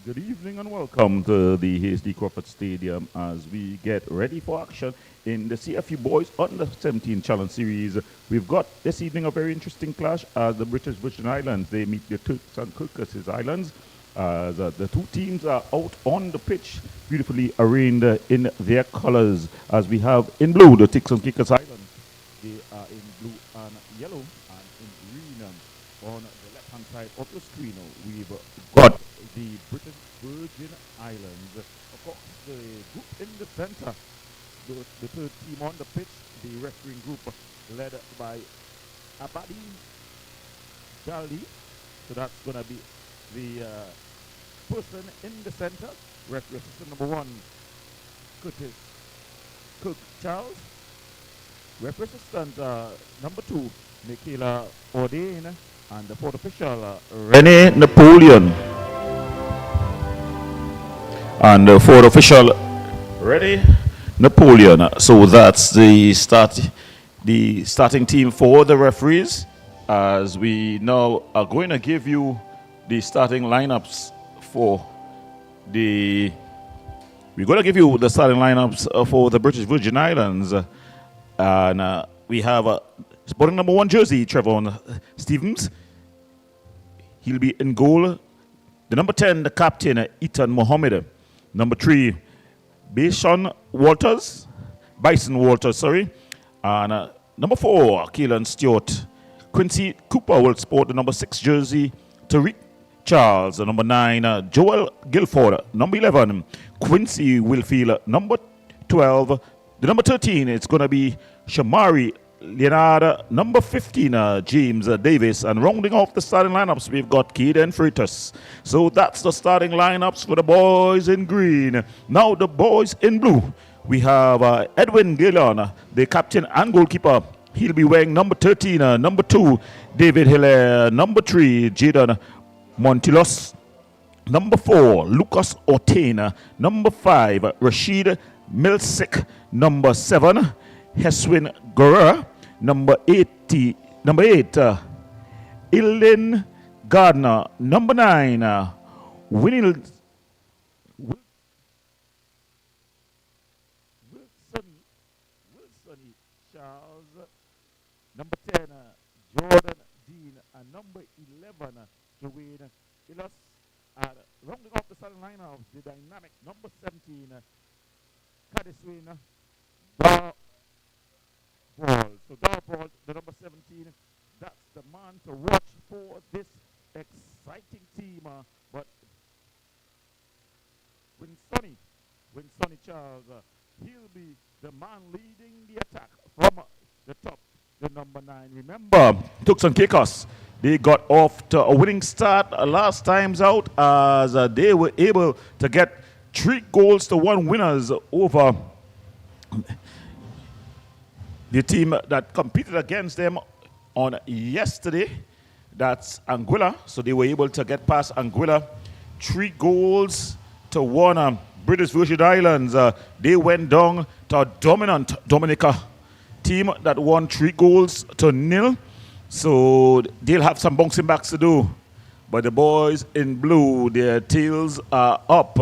Good evening and welcome to the Hasty Crawford Stadium as we get ready for action in the CFU Boys Under 17 Challenge Series. We've got this evening a very interesting clash as the British Virgin Islands, they meet the Turks and Caicos Islands. As the two teams are out on the pitch, beautifully arrayed in their colors. As we have in blue the Turks and Caicos Islands, they are in blue and yellow, and in green on the left-hand side of the screen we've got the British Virgin Islands. Of course, the group in the center, the third team on the pitch, the refereeing group led by Abadi Dali. So that's going to be the person in the center, referee assistant number 1, Curtis Cook Charles. Referee assistant number 2, Michaela Ordain. And the fourth official, Rene Napoleon. And the fourth official, Rene Napoleon. So that's the starting team for the referees. As we now are going to give you the starting lineups for the. We're going to give you the starting lineups for the British Virgin Islands, and we have sporting number 1 jersey, Trevor Stevens. He'll be in goal. The number 10, the captain, Ethan Mohammed. Number 3, Bison Walters. And number 4, Keelan Stewart. Quincy Cooper will sport the number 6 jersey, Tariq Charles. Number 9, Joel Guilford. Number 11, Quincy Wilfield. Number 12, the number 13, it's going to be Shamari Leonard. Number 15, James Davis. And rounding off the starting lineups, we've got Caden Freitas. So that's the starting lineups for the boys in green. Now the boys in blue. We have Edwin Gillon, the captain and goalkeeper. He'll be wearing number 13. Number 2, David Hilaire. Number 3, Jaden Montilos. Number 4, Lucas Ortain. Number 5, Rashid Milsik. Number 7, Heswin Guerrero. Number 8, Ellen Gardner. Number 9, Wilson Charles. Number 10, Jordan Dean. And number 11, Joanne Illas. And rounding off the starting lineup, the dynamic number 17, Cadiswin Ball. So Darbold, the number 17, that's the man to watch for this exciting team. But when Sonny Charles, he'll be the man leading the attack from the top, the number 9. Remember, Turks and Caicos, they got off to a winning start last times out as they were able to get 3 goals to 1 winners over the team that competed against them on yesterday. That's Anguilla. So they were able to get past Anguilla. 3 goals to 1. British Virgin Islands, they went down to a dominant Dominica team that won 3 goals to 0. So they'll have some bouncing backs to do. But the boys in blue, their tails are up.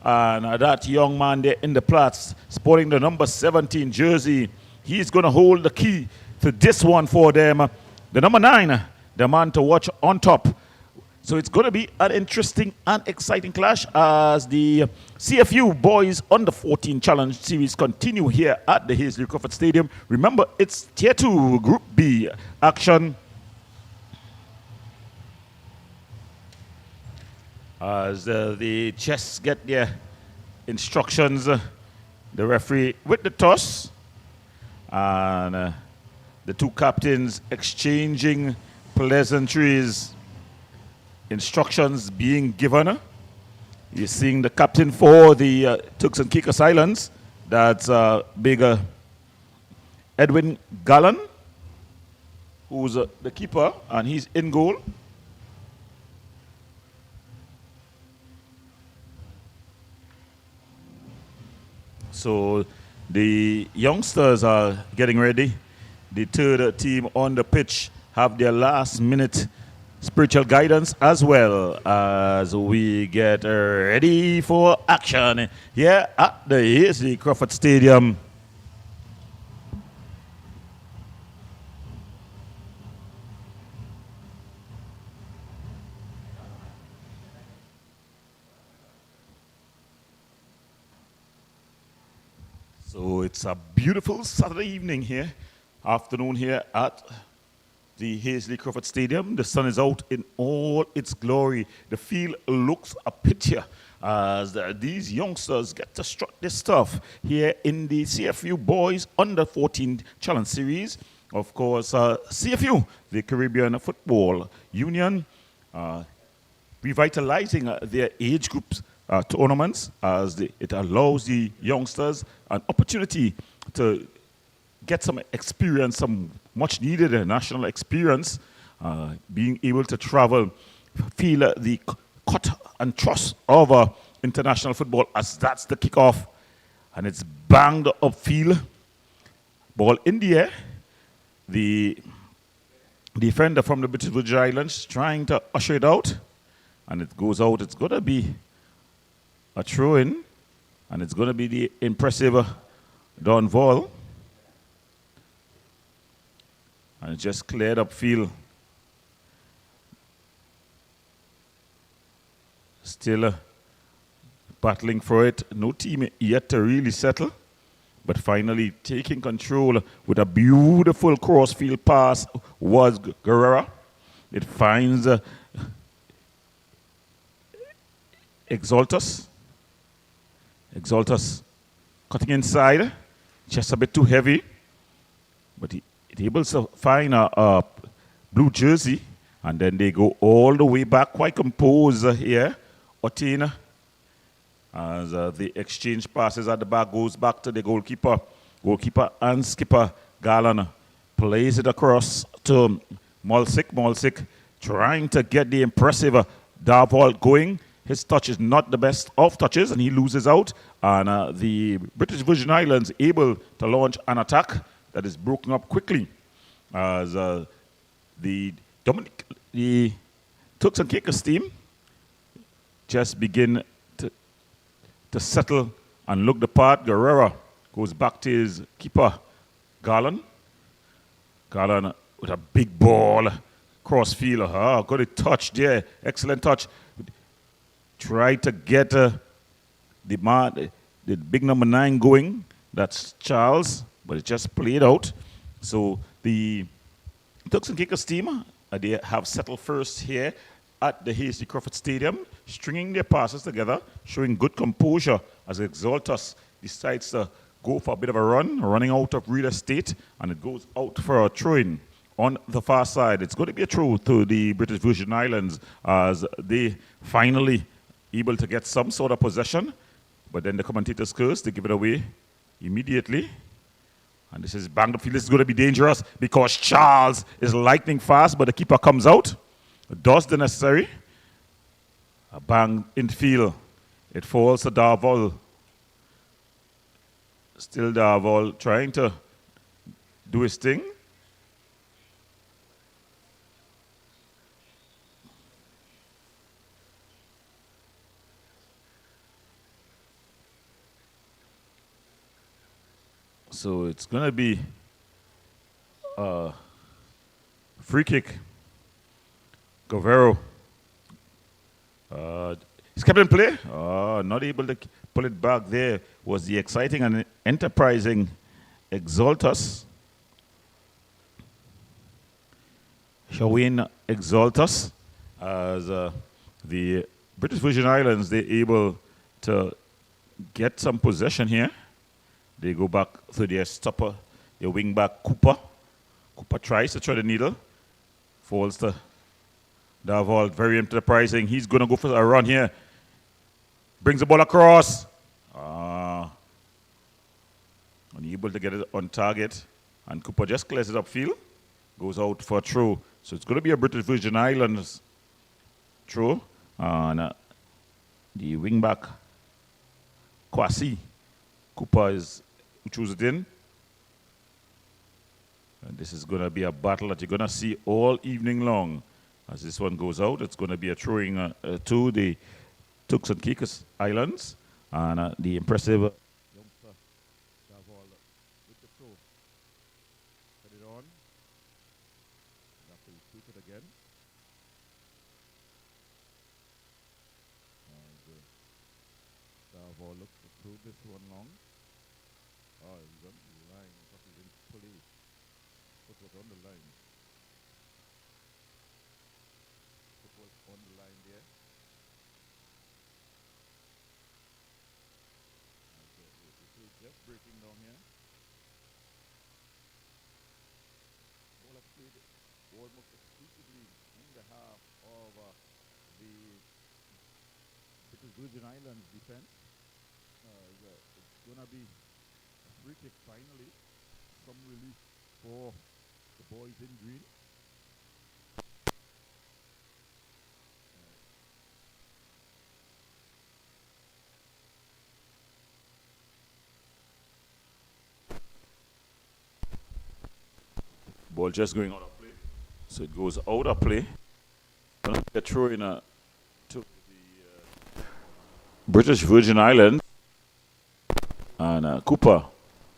And that young man there in the Platts, sporting the number 17 jersey, he's going to hold the key to this one for them. The number 9, the man to watch on top. So it's going to be an interesting and exciting clash as the CFU Boys Under 14 Challenge Series continue here at the Hasty Crawford Stadium. Remember, it's Tier 2 Group B action. As the chess get their instructions, the referee with the toss. And the two captains exchanging pleasantries, instructions being given. You're seeing the captain for the Turks and Caicos Islands. That's bigger Edwin Gallen, who's the keeper, and he's in goal. So the youngsters are getting ready. The third team on the pitch have their last minute spiritual guidance as well as we get ready for action here at the ASD Crawford Stadium. So it's a beautiful Saturday evening here, afternoon here at the Hazley Crawford Stadium. The sun is out in all its glory. The field looks a picture as these youngsters get to strut this stuff here in the CFU Boys Under 14 Challenge Series. Of course, CFU, the Caribbean Football Union, revitalizing their age groups tournaments as it allows the youngsters an opportunity to get some experience, some much needed national experience, being able to travel, feel the cut and thrust of international football as that's the kickoff. And it's banged up field. Ball in the air. The defender from the British Virgin Islands trying to usher it out. And it goes out. It's going to be a throw-in. And it's going to be the impressive Don Vol. And it just cleared up field. Still battling for it. No team yet to really settle. But finally taking control with a beautiful cross-field pass was Guerrera. It finds Exaltus. Exaltus cutting inside. Just a bit too heavy. But he able to find a blue jersey, and then they go all the way back, quite composed here. Otina, as the exchange passes at the back, goes back to the goalkeeper. Goalkeeper and skipper Garland plays it across to Mulsick. Mulsick trying to get the impressive Darvold going. His touch is not the best of touches, and he loses out. And the British Virgin Islands able to launch an attack that is broken up quickly as the Turks and Caicos team just begin to settle and look the part. Guerrera goes back to his keeper, Garland. Garland with a big ball, crossfield. Got it touched there. Excellent touch. Tried to get the big number 9 going. That's Charles. But it just played out. So the Turks and Caicos team, they have settled first here at the Hasty Crawford Stadium, stringing their passes together, showing good composure as Exaltus decides to go for a bit of a run, running out of real estate, and it goes out for a throw-in on the far side. It's going to be a throw to the British Virgin Islands as they finally able to get some sort of possession, but then the commentators curse, they give it away immediately. And this is banged up field. This is going to be dangerous because Charles is lightning fast, but the keeper comes out, does the necessary. A bang in field. It falls to Darvol. Still Darvol trying to do his thing. So it's going to be a free kick. Govero. He's kept in play. Not able to pull it back there. Was the exciting and enterprising Exaltus. Shawin Exaltus. As the British Virgin Islands, they're able to get some possession here. They go back to their stopper, their wing back, Cooper. Cooper tries to thread the needle. Falls to Darvold, very enterprising. He's going to go for a run here. Brings the ball across. Unable to get it on target. And Cooper just clears it upfield. Goes out for a throw. So it's going to be a British Virgin Islands throw. And the wing back, Kwasi. Cooper is who chooses it in. And this is going to be a battle that you're going to see all evening long. As this one goes out, it's going to be a throwing to the Turks and Caicos Islands. And the impressive youngster Davol with the throw. Put it on. Have to repeat it again. And Davol looks to throw this one long. Oh, he's on the line. But he didn't pull it. Put it on the line. Put it on the line there. Just breaking down here. Ball has played almost exclusively in the half of the British Virgin Islands defense. It's going to be a free kick finally. Some relief for the boys in green. Ball just going out of play. So it goes out of play. Gonna be a throw in to the British Virgin Islands. And Cooper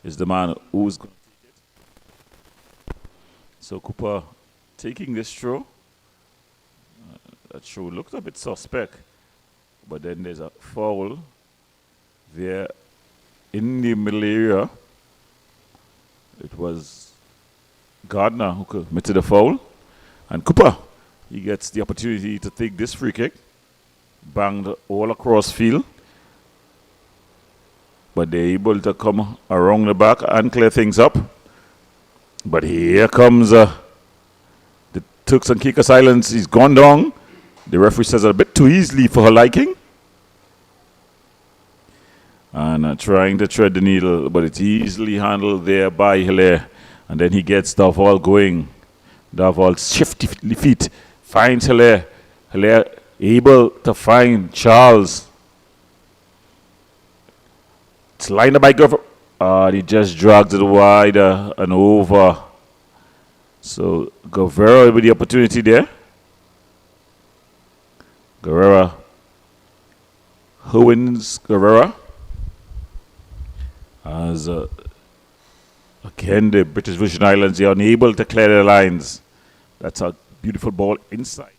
is the man who's going to take it. So Cooper taking this throw. That throw looked a bit suspect. But then there's a foul there in the middle area. It was Gardner who committed a foul, and Cooper, he gets the opportunity to take this free kick, banged all across field, but they're able to come around the back and clear things up. But here comes the Turks and Caicos Islands. He's gone down. The referee says it a bit too easily for her liking, and trying to thread the needle, but it's easily handled there by Hilaire. And then he gets Davol going. Davol's shifty feet finds Hilaire. Hilaire able to find Charles. It's lined up by Guevara. He just drags it wide and over. So Guevara with the opportunity there. Guevara. Who wins Guevara? As again, the British Virgin Islands are unable to clear their lines. That's a beautiful ball inside.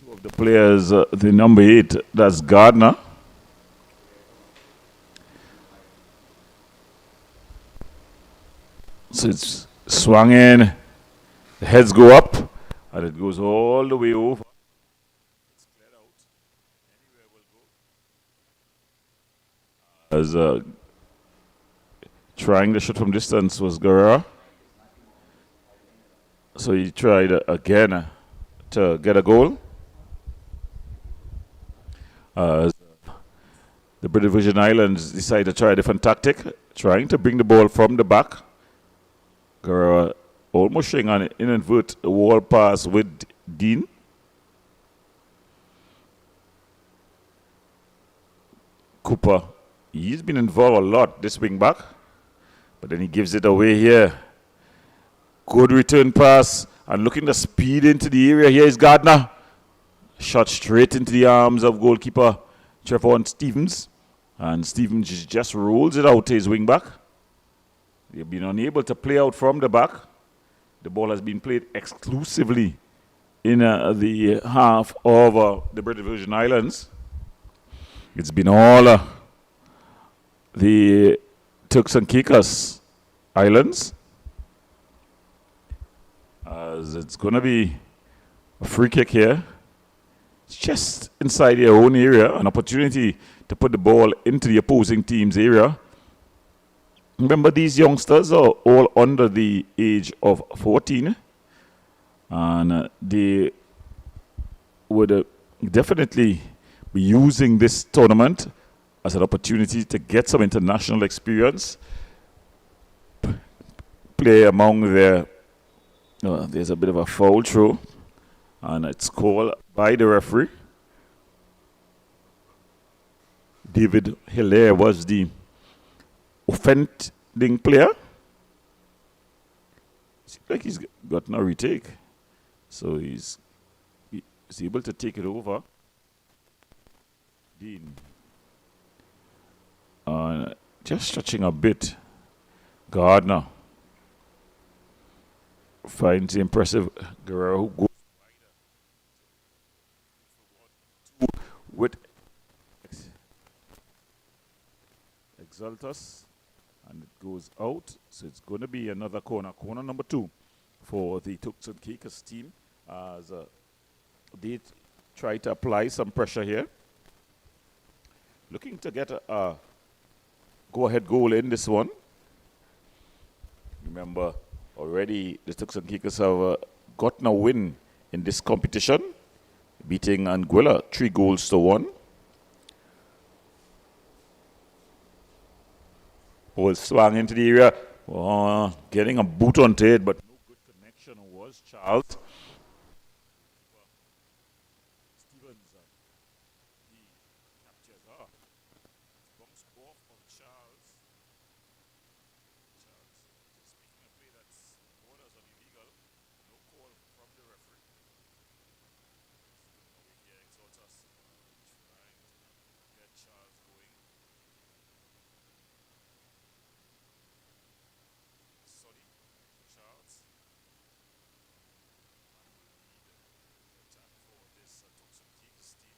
Two of the players, the number 8, that's Gardner. So it's swung in, the heads go up, and it goes all the way over. It's cleared out. Anywhere will go. As trying the shot from distance was Guerrero. So he tried again to get a goal. The British Virgin Islands decided to try a different tactic, trying to bring the ball from the back. Guerrero almost showing an inadvert wall pass with Dean. Cooper, he's been involved a lot, this wing back, but then he gives it away here. Good return pass, and looking to speed into the area. Here is Gardner. Shot straight into the arms of goalkeeper Trevor Stevens. And Stevens just rolls it out to his wing back. They've been unable to play out from the back. The ball has been played exclusively in the half of the British Virgin Islands. It's been all the Turks and Caicos Islands. As it's going to be a free kick here. It's just inside their own area, an opportunity to put the ball into the opposing team's area. Remember, these youngsters are all under the age of 14. And they would definitely be using this tournament as an opportunity to get some international experience, play among their. There's a bit of a foul throw, and it's called by the referee. David Hilaire was the offending player. Seems like he's got no retake, so he's able to take it over. Dean. Just stretching a bit. Gardner finds the impressive Guerrero who goes with Exaltus, and it goes out. So it's going to be another corner. Corner number 2 for the Turks and Caicos team as they try to apply some pressure here. Looking to get a go-ahead goal in this one. Remember, already the Turks and Caicos have gotten a win in this competition, beating Anguilla 3-1. Ball swung into the area, getting a boot on to it, but no good connection was Charles. Stevens, he captures her. Bounce off of Charles. Just making a play that's borders on illegal. No call from the referee. Over here, Exaltus trying to get Charles going. Sorry, Charles. And will lead the attack for this Turks and Caicos team.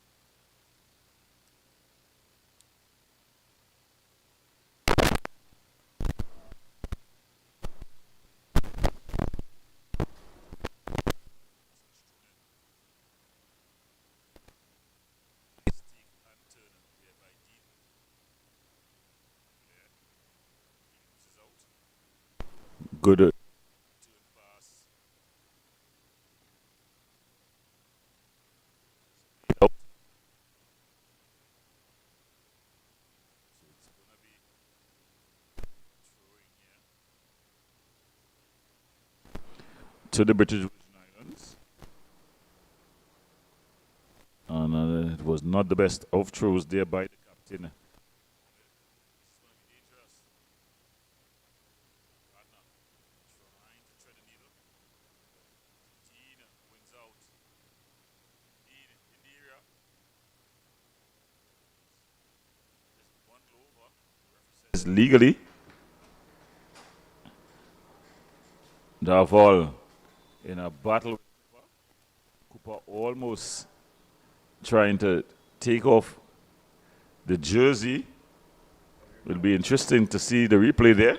Good. To the British Virgin Islands. And it was not the best of throws there by the captain. Legally, Davol in a battle with Cooper almost trying to take off the jersey. It'll be interesting to see the replay there.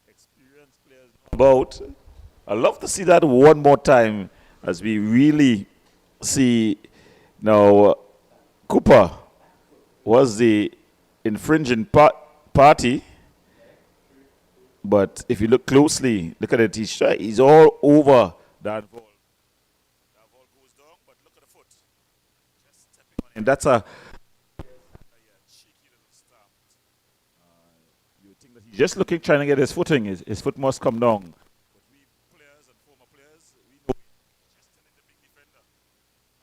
Experienced players about. I love to see that one more time as we really see now Cooper was the infringing party, but if you look closely, look at it, he's all over that ball. That ball goes down, but look at the foot. Just stepping on it. And that's a cheeky little stamp. You would think that he's just looking, trying to get his footing. His foot must come down. But we players and former players, we know just telling the big defender,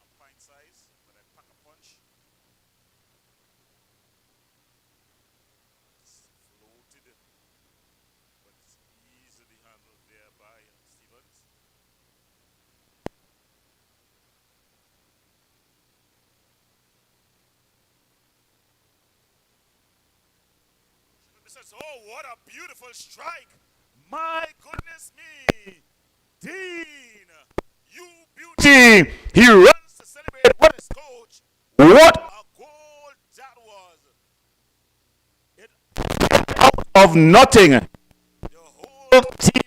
I'm pint size, but I pack a punch. Just floated, but easily handled there by Stevens. Oh, what a beautiful strike! My goodness me. Dean, you beauty. He runs to celebrate with his coach. What a goal that was. It out of nothing. The whole team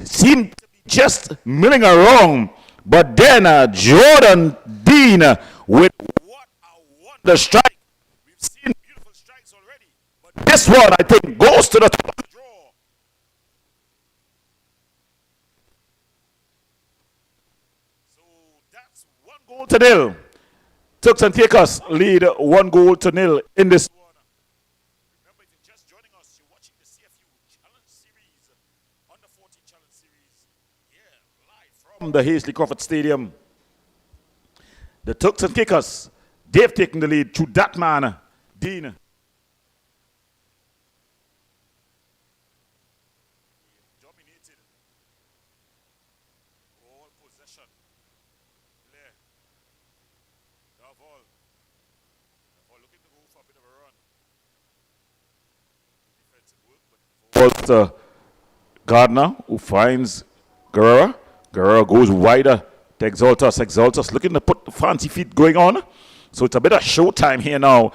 seemed to be just milling around. But then Jordan Dean with what a wonder strike. We've seen beautiful strikes already. But this one, I think, goes to the top of the draw. So that's 1-0. Turks and Caicos lead 1-0 in this one. Remember, if you're just joining us, you're watching the CFU Challenge Series, Under 14 Challenge Series, here live from the Hazley Crawford Stadium. The Turks and Caicos, they've taken the lead through that man, Dean. Dominated all possession. Blair, Davol. Looking to go for a bit of a run. Defensive work, but Gardner, who finds Guerrero. Guerrero goes wider to Exaltus. Exaltus looking to put the fancy feet going on. So it's a bit of showtime here now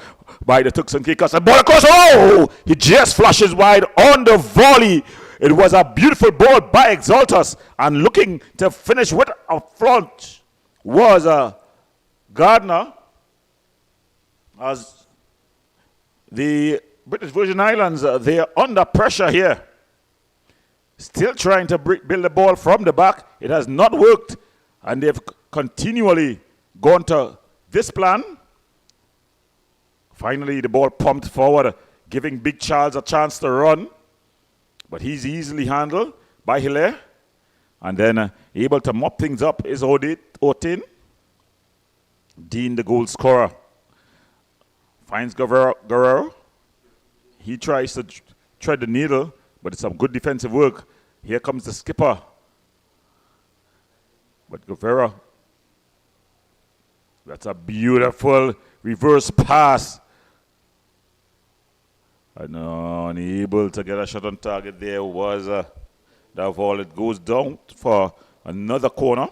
by the Turks and Caicos. And ball across. Oh! He just flashes wide on the volley. It was a beautiful ball by Exaltus. And looking to finish with a front was Gardner. As the British Virgin Islands, they are under pressure here. Still trying to build the ball from the back. It has not worked. And they've continually gone to this plan. Finally, the ball pumped forward, giving Big Charles a chance to run. But he's easily handled by Hilaire. And then able to mop things up is Otin. Dean, the goal scorer, finds Guerrero. He tries to thread the needle, but it's some good defensive work. Here comes the skipper. But Guerrero, that's a beautiful reverse pass. And unable to get a shot on target there was that ball. It goes down for another corner.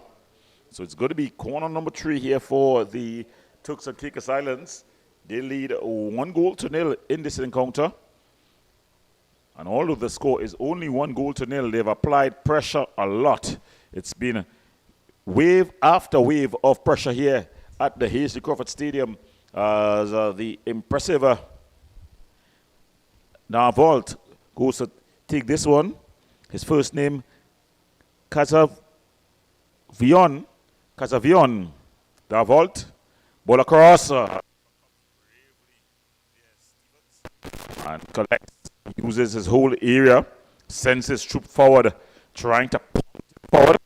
So it's going to be corner number 3 here for the Turks and Caicos Islands. They lead 1-0 in this encounter. And although the score is only 1-0, they've applied pressure a lot. It's been wave after wave of pressure here at the Hazley Crawford Stadium as the impressive Narvault goes to take this one. His first name, Casavion. Narvault. Ball across. And collects. Uses his whole area. Sends his troop forward. Trying to pull forward.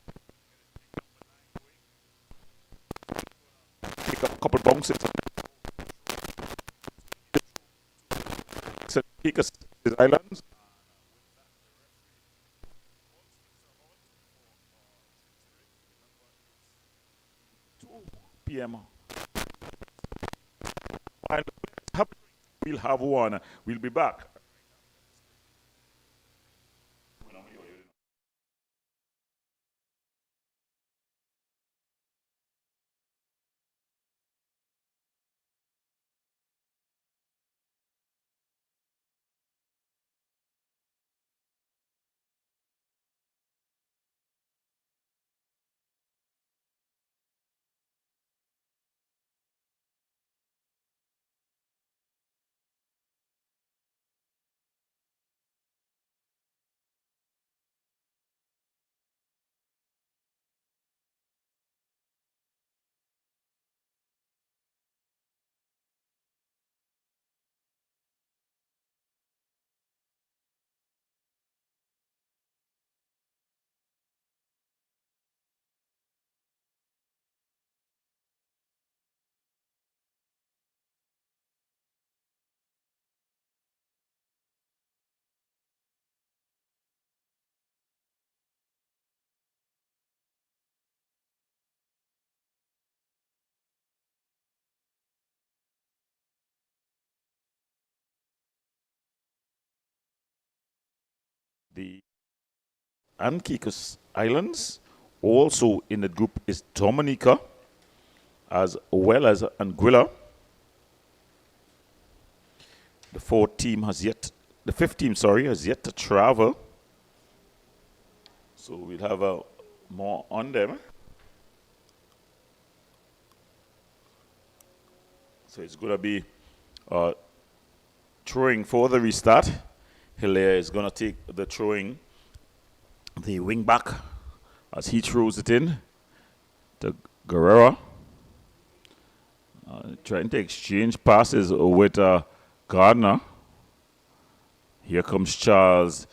Take a couple bounces. Caicos Islands. 2 p.m. We'll have one. We'll be back. The and Caicos Islands. Also in the group is Dominica, as well as Anguilla. The fifth team, has yet to travel. So we'll have more on them. So it's going to be throwing for the restart. Hilaire is going to take the throwing, the wing back, as he throws it in to Guerrero. Trying to exchange passes with Gardner. Here comes Charles,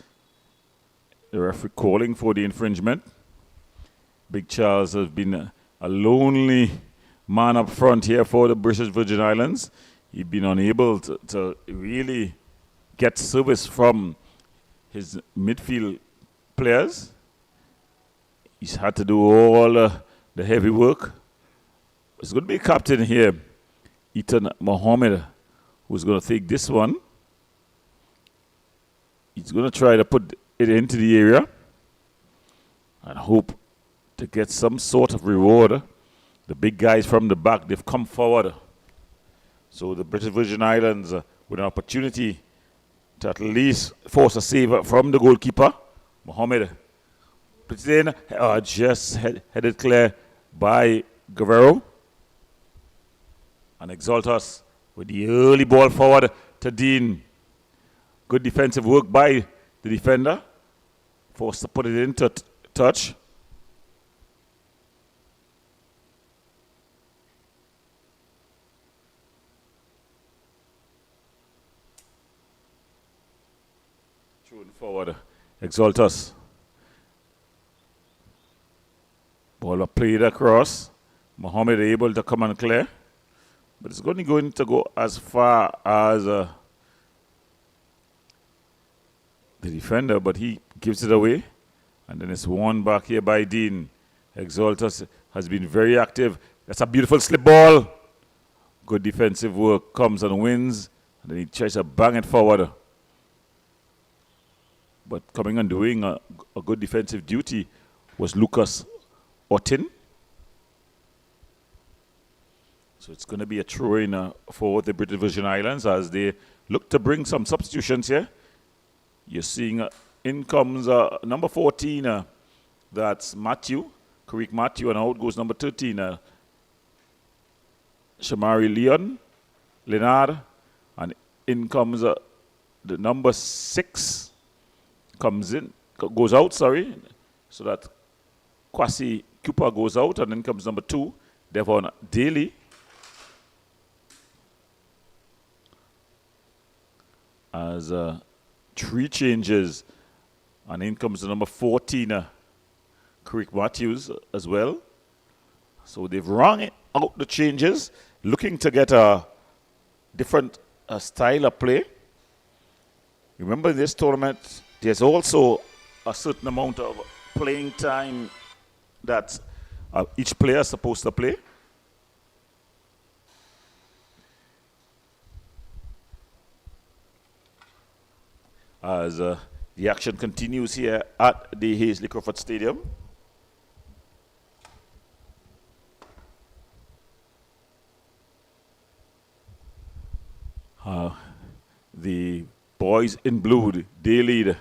the referee calling for the infringement. Big Charles has been a lonely man up front here for the British Virgin Islands. He's been unable to really get service from his midfield players. He's had to do all the heavy work. It's going to be a captain here, Ethan Mohammed, who's going to take this one. He's going to try to put it into the area and hope to get some sort of reward. The big guys from the back, they've come forward. So the British Virgin Islands with an opportunity to at least force a save from the goalkeeper. Mohammed puts it in, just headed clear by Guerrero. And Exaltus with the early ball forward to Dean. Good defensive work by the defender. Forced to put it into touch. Thrown forward, Exaltus. Ball played across. Mohammed able to come and clear. But it's only going to go as far as the defender, but he gives it away. And then it's won back here by Dean. Exaltus has been very active. That's a beautiful slip ball. Good defensive work, comes and wins. And then he tries to bang it forward. But coming and doing a good defensive duty was Lucas Otin. So it's going to be a throw-in for the British Virgin Islands as they look to bring some substitutions here. You're seeing in comes number 14, that's Matthew, Karik Matthew, and out goes number 13, Shamari Leonard, and in comes the number 6, goes out, so that Kwasi Cooper goes out, and then comes number 2, Devon Daly. As 3 changes, and in comes the number 14, Karik Matthews as well. So they've rung out the changes, looking to get a different style of play. Remember, in this tournament, there's also a certain amount of playing time that each player is supposed to play. As the action continues here at the Hazley Crawford Stadium. The boys in blue, they lead.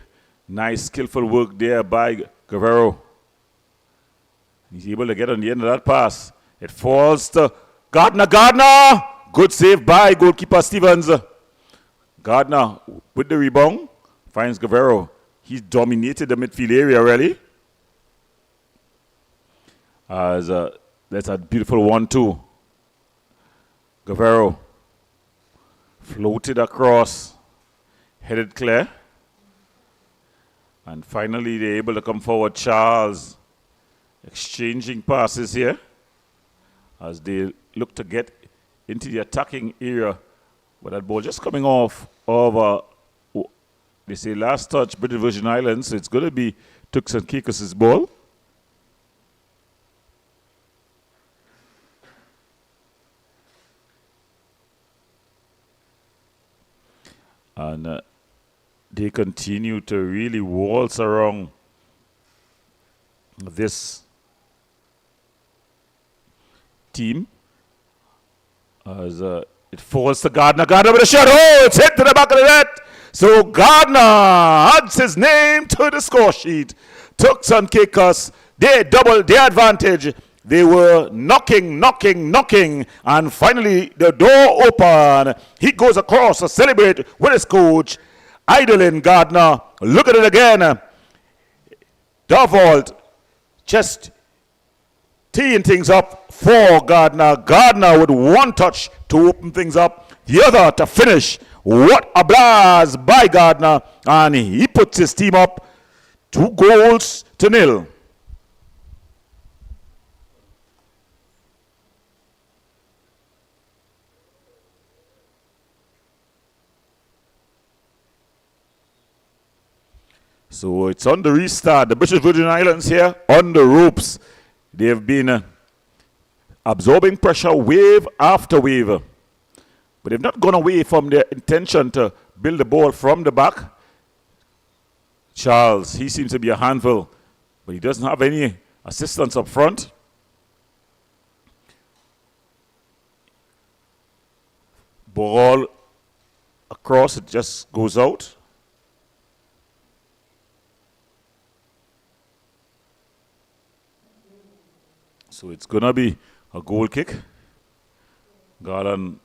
Nice, skillful work there by Guerrero. He's able to get on the end of that pass. It falls to Gardner. Good save by goalkeeper Stevens. Gardner with the rebound. Finds Guerrero. He's dominated the midfield area, really. As that's a beautiful 1-2. Guerrero floated across, headed clear. And finally, they're able to come forward. Charles exchanging passes here as they look to get into the attacking area. But that ball just coming off of they say last touch, British Virgin Islands, so it's going to be Turks and Caicos' ball. And they continue to really waltz around this team as it falls to Gardner. Gardner with a shot. Oh, it's hit to the back of the net. So Gardner adds his name to the score sheet. Turks and Caicos, they doubled their advantage. They were knocking, and finally the door opened. He goes across to celebrate with his coach, idling Gardner. Look at it again. Darvold just teeing things up for Gardner. Gardner with one touch to open things up, the other to finish. What a blast by Gardner, and he puts his team up 2-0. So it's on the restart. The British Virgin Islands here on the ropes. They have been absorbing pressure wave after wave. But they've not gone away from their intention to build the ball from the back. Charles, he seems to be a handful, but he doesn't have any assistance up front. Ball across, it just goes out. So it's going to be a goal kick. Garland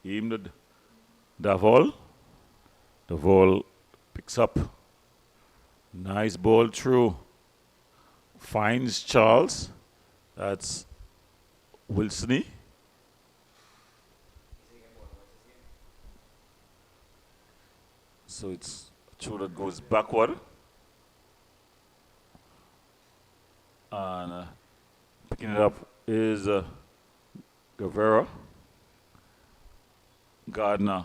aimed at Davol. Davol picks up. Nice ball through. Finds Charles. That's Wilsony. So it's a throw that goes backward. And picking it up is Guevara. Gardner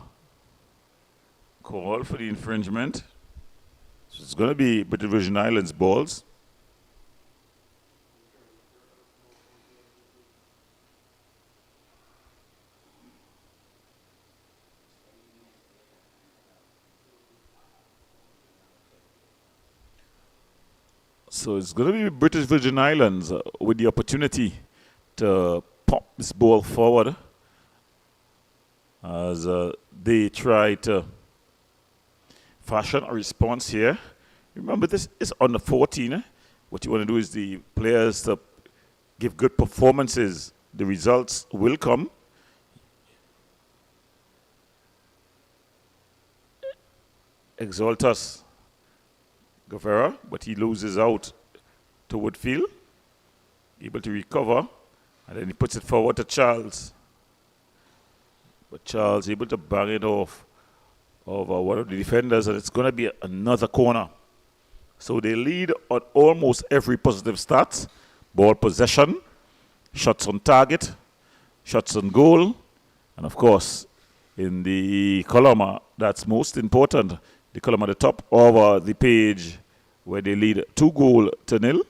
called for the infringement. So it's going to be British Virgin Islands balls. So it's going to be British Virgin Islands with the opportunity to pop this ball forward as they try to fashion a response here. Remember, this is under 14. What you want to do is the players to give good performances. The results will come. Exaltus Guevara, but he loses out to Woodfield. Able to recover, and then he puts it forward to Charles. But Charles able to bang it off of one of the defenders, and it's going to be another corner. So they lead on almost every positive stat. Ball possession, shots on target, shots on goal, and of course, in the column that's most important, the column at the top of the page where they lead 2-0.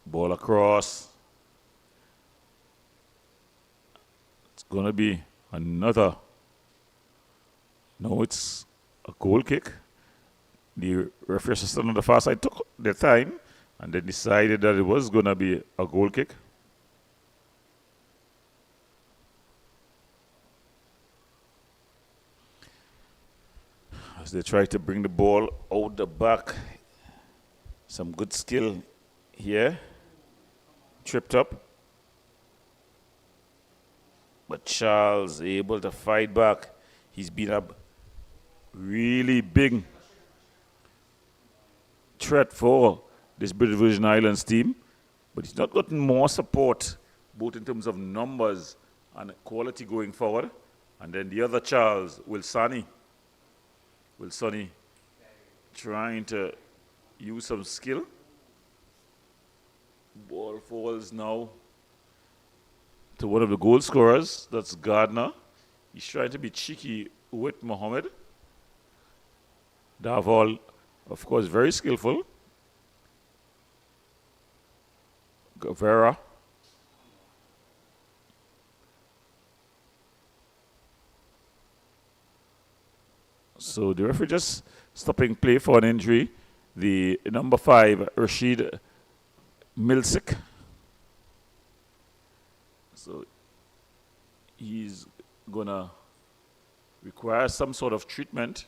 Ball across. It's going to be another. No, it's a goal kick. The referee assistant on the far side took their time and they decided that it was going to be a goal kick. As they try to bring the ball out the back. Some good skill here. Tripped up. But Charles able to fight back. He's been a really big threat for this British Virgin Islands team. But he's not gotten more support, both in terms of numbers and quality going forward. And then the other Charles, Wilsony trying to use some skill. Ball falls now to one of the goal scorers. That's Gardner. He's trying to be cheeky with Mohammed. Davol, of course, very skillful. Guevara. So the referee just stopping play for an injury. The number 5, Rashid Milsik. So he's gonna require some sort of treatment.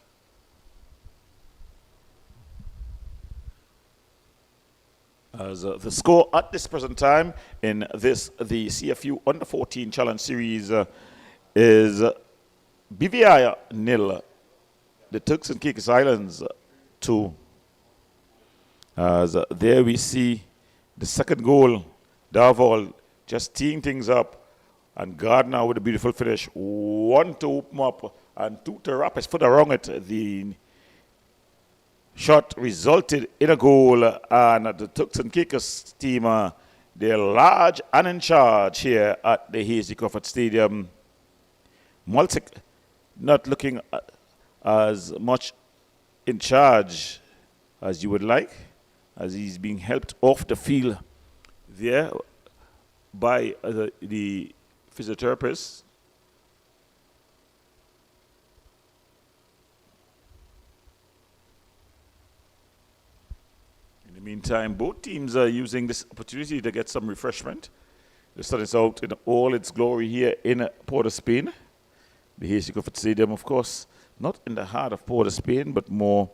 As the score at this present time in the CFU Under 14 Challenge Series is BVI 0, the Turks and Caicos Islands 2. As there we see the second goal, Darval just teeing things up, and Gardner with a beautiful finish. 1 to open up and 2 to wrap his foot around it. The shot resulted in a goal, and the Turks and Caicos team, they're large and in charge here at the Hasty Crawford Stadium. Multic not looking as much in charge as you would like, as he's being helped off the field there by the physiotherapist. In the meantime, both teams are using this opportunity to get some refreshment. The sun is out in all its glory here in Port of Spain. The Hasty Crawford Stadium, of course, not in the heart of Port of Spain, but more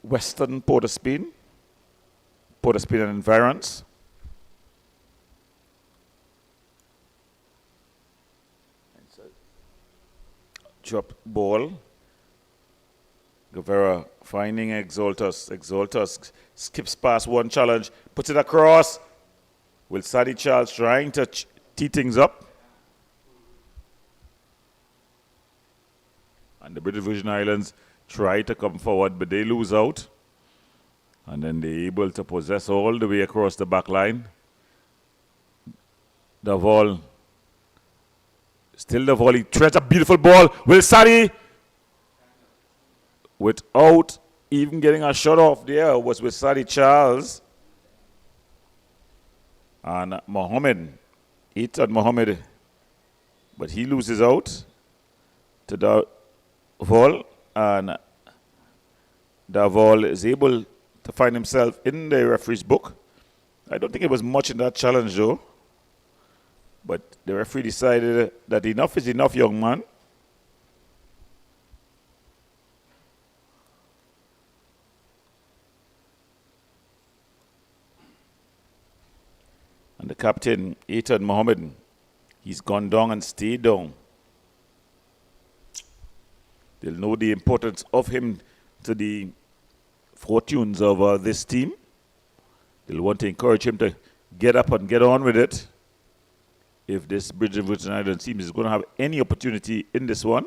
western Port of Spain and environs. Drop ball. Guevara finding Exaltus. Exaltus skips past one challenge, puts it across. Will Sadie Charles trying to tee things up. And the British Virgin Islands try to come forward, but they lose out. And then they're able to possess all the way across the back line. The ball. Still the volley. Threads a beautiful ball. Will Sadie, without even getting a shot off there, was with Sadie Charles. And Mohammed, Ethan Mohammed, but he loses out to Davol, and Davol is able to find himself in the referee's book. I don't think it was much in that challenge though, but the referee decided that enough is enough, young man. And the captain, Ethan Mohammed, he's gone down and stayed down. They'll know the importance of him to the fortunes of this team. They'll want to encourage him to get up and get on with it if this British Virgin Islands team is going to have any opportunity in this one.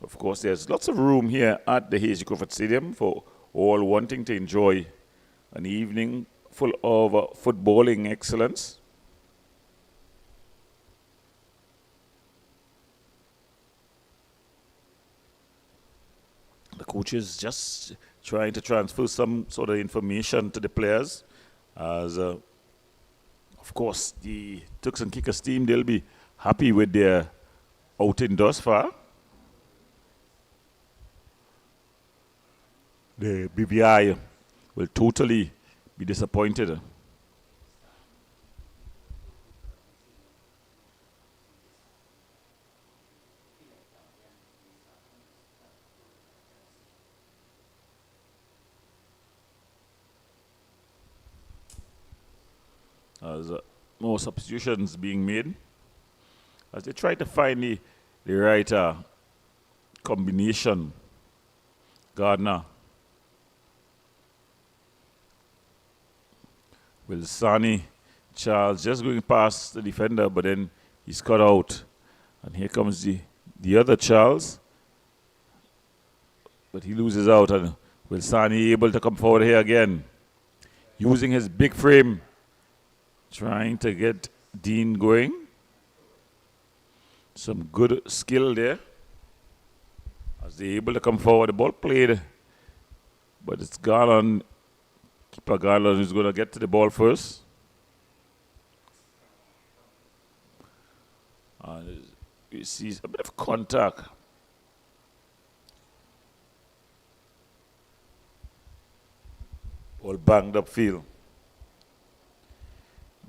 Of course, there's lots of room here at the Hasty Crawford Stadium for all wanting to enjoy an evening full of footballing excellence. The coaches just trying to transfer some sort of information to the players. As, of course, the Turks and Caicos team, they'll be happy with their outing thus far. The BVI will totally be disappointed. As more substitutions being made, as they try to find the right combination. Gardner. Will Sani Charles just going past the defender, but then he's cut out. And here comes the other Charles. But he loses out, and Will Sani able to come forward here again. Using his big frame, trying to get Dean going. Some good skill there. As they're able to come forward, the ball played, but it's gone on Keeper Garland is going to get to the ball first. And you see a bit of contact. All banged up field.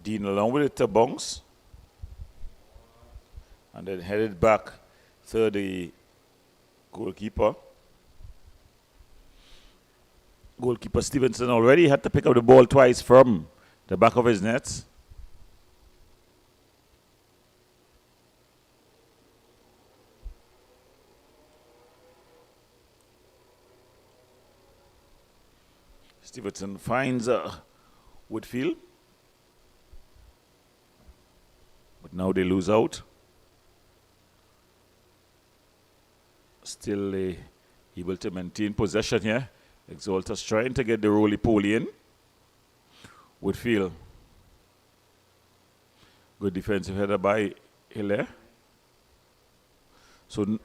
Dean along with it to bounce. And then headed back to the goalkeeper. Goalkeeper Stevenson already had to pick up the ball twice from the back of his nets. Stevenson finds Woodfield. But now they lose out. Still able to maintain possession here. Exaltas trying to get the roly-poly in. Woodfield. Good defensive header by Hilaire. So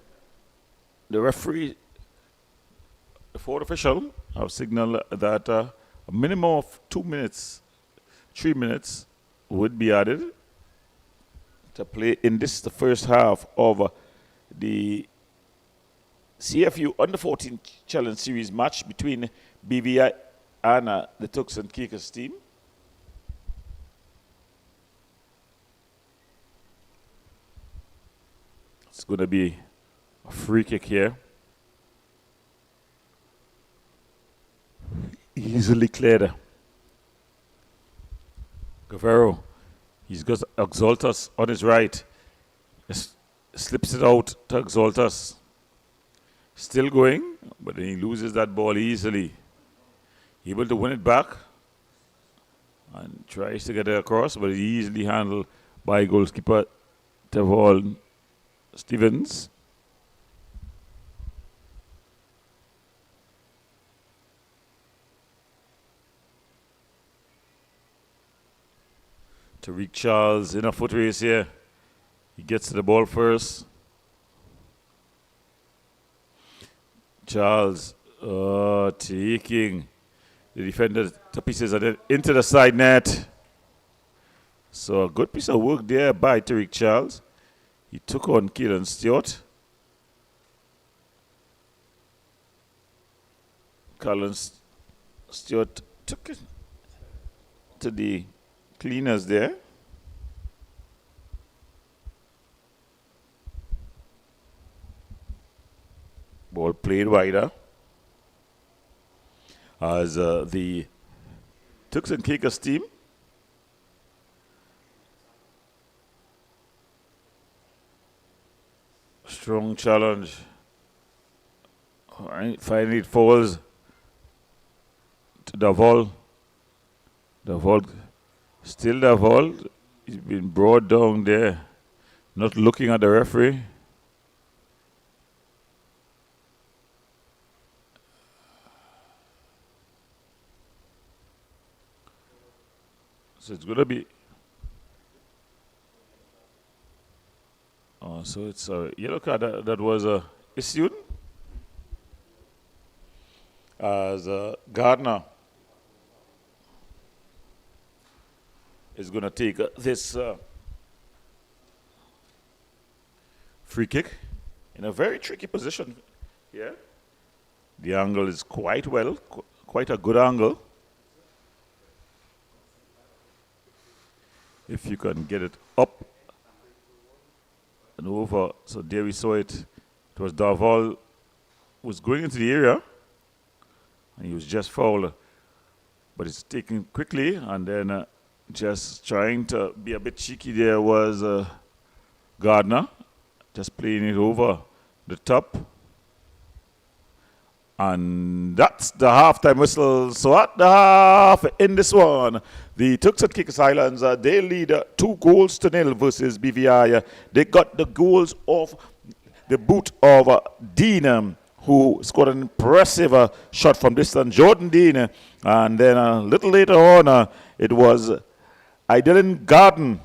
the referee, the fourth official, have signaled that a minimum of 2 minutes, 3 minutes would be added to play in this, the first half of the CFU Under-14 Challenge Series match between BVI and the Turks and Caicos team. It's going to be a free kick here. Easily cleared. Guerrero, he's got Exaltas on his right. Slips it out to Exaltas. Still going, but then he loses that ball easily. Able to win it back and tries to get it across, but easily handled by goalkeeper Tevol Stevens. Tariq Charles in a foot race here. He gets to the ball first. Charles taking the defender to pieces and then into the side net. So a good piece of work there by Tariq Charles. He took on Keelan Stewart. Keelan Stewart took it to the cleaners there. Ball played wider as the Turks and Caicos team strong challenge. All right, finally it falls to Davol. Davol, still Davol. He's been brought down there, not looking at the referee. So it's going to be, so it's a yellow card that was issued as Gardner is going to take this free kick in a very tricky position here. The angle is quite a good angle. If you can get it up and over. So there we saw it. It was Darval was going into the area and he was just fouled. But it's taken quickly and then just trying to be a bit cheeky there was Gardner. Just playing it over the top. And that's the halftime whistle. So at the half in this one, the Turks and Caicos Islands, they lead 2-0 versus BVI. They got the goals of the boot of Dean, who scored an impressive shot from distance, Jordan Dean. And then a little later on, it was Idylin Garden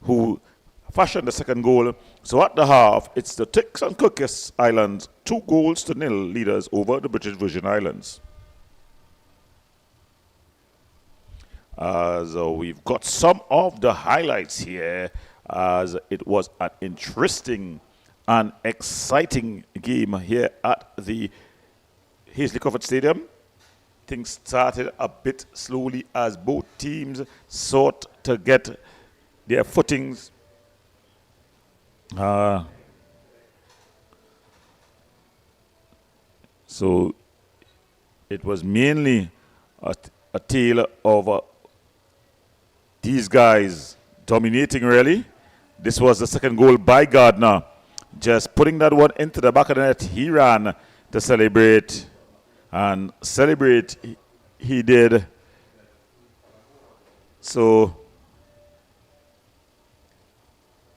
who fashioned the second goal. So at the half, it's the Turks and Caicos Islands, 2-0 leaders over the British Virgin Islands. So we've got some of the highlights here, as it was an interesting and exciting game here at the Hazley Crawford Stadium. Things started a bit slowly as both teams sought to get their footings. So it was mainly a tale of these guys dominating, really. This was the second goal by Gardner. Just putting that one into the back of the net, he ran to celebrate. And celebrate he did. So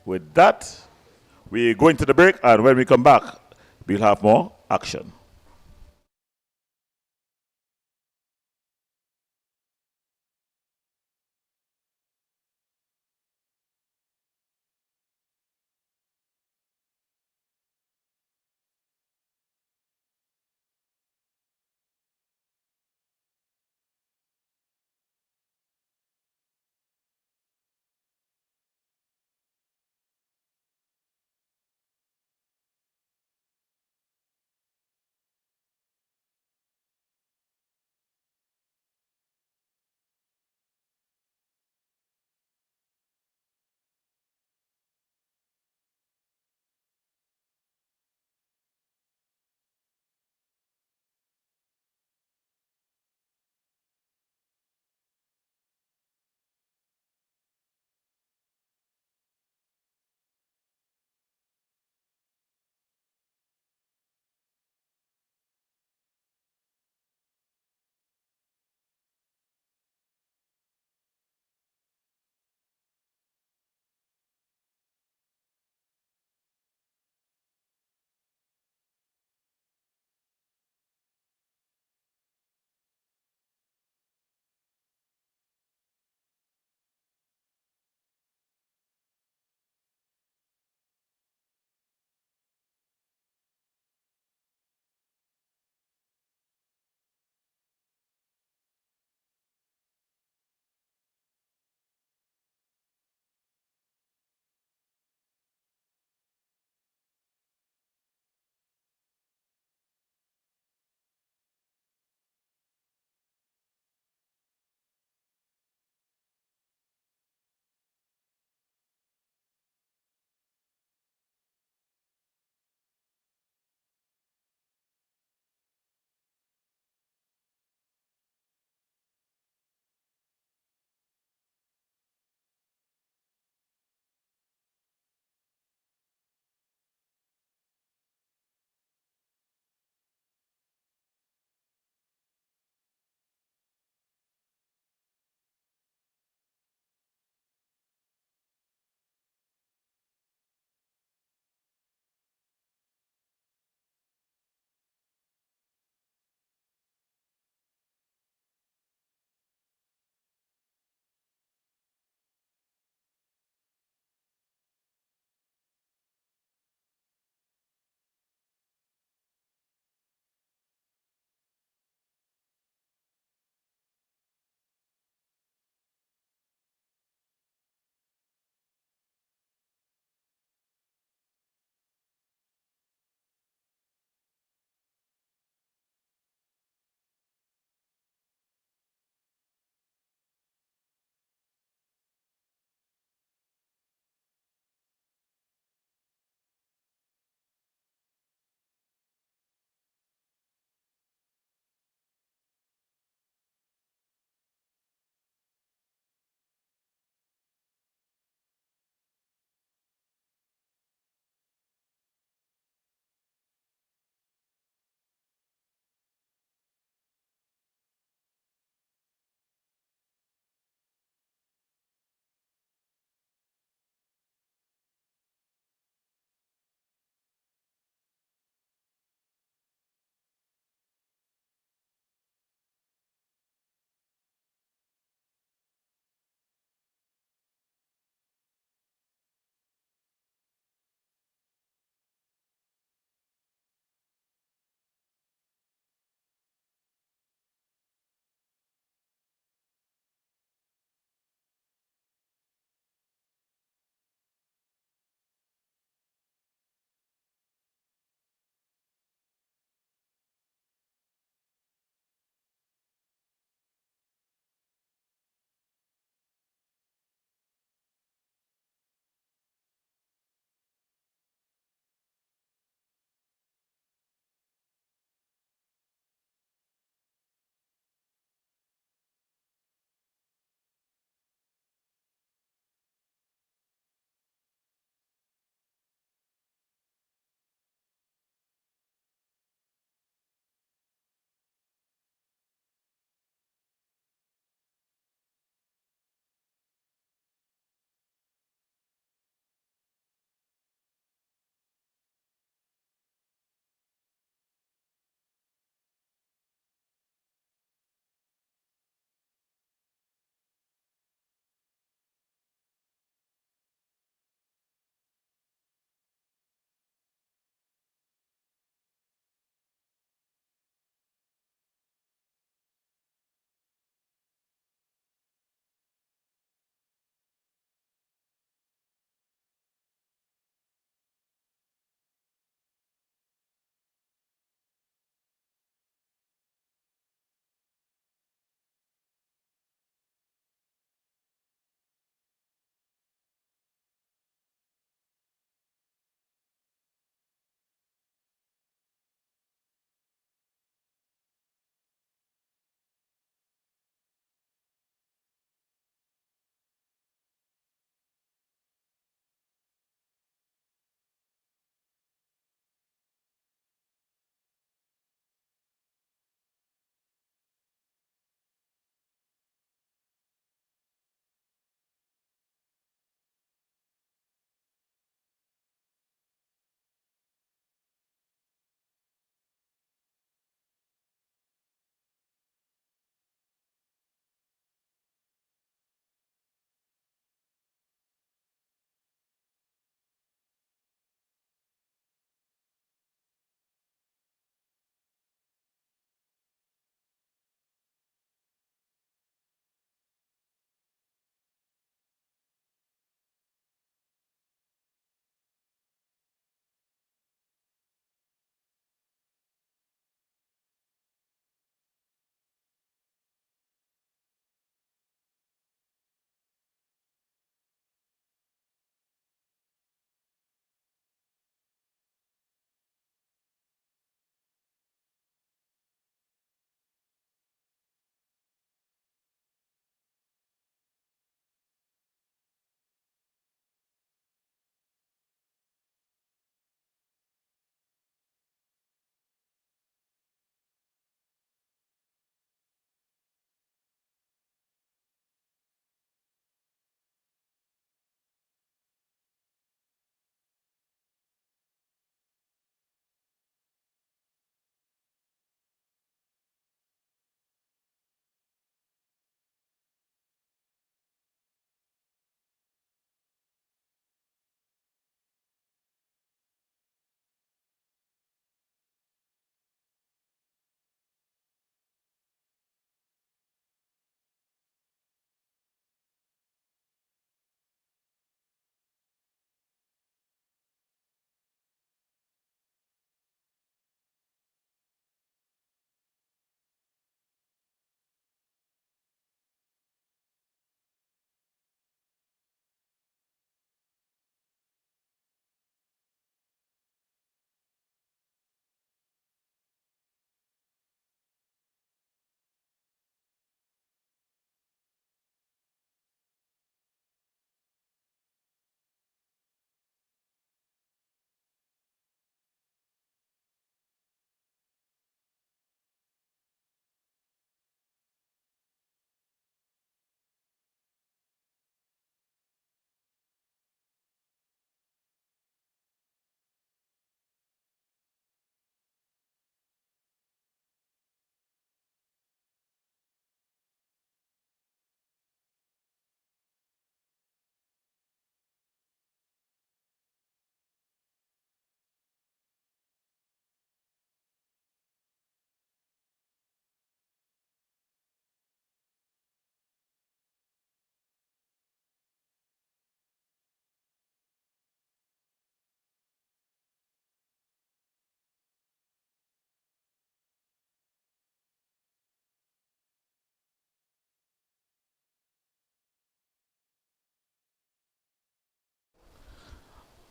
with that, we go into the break, and when we come back, we'll have more action.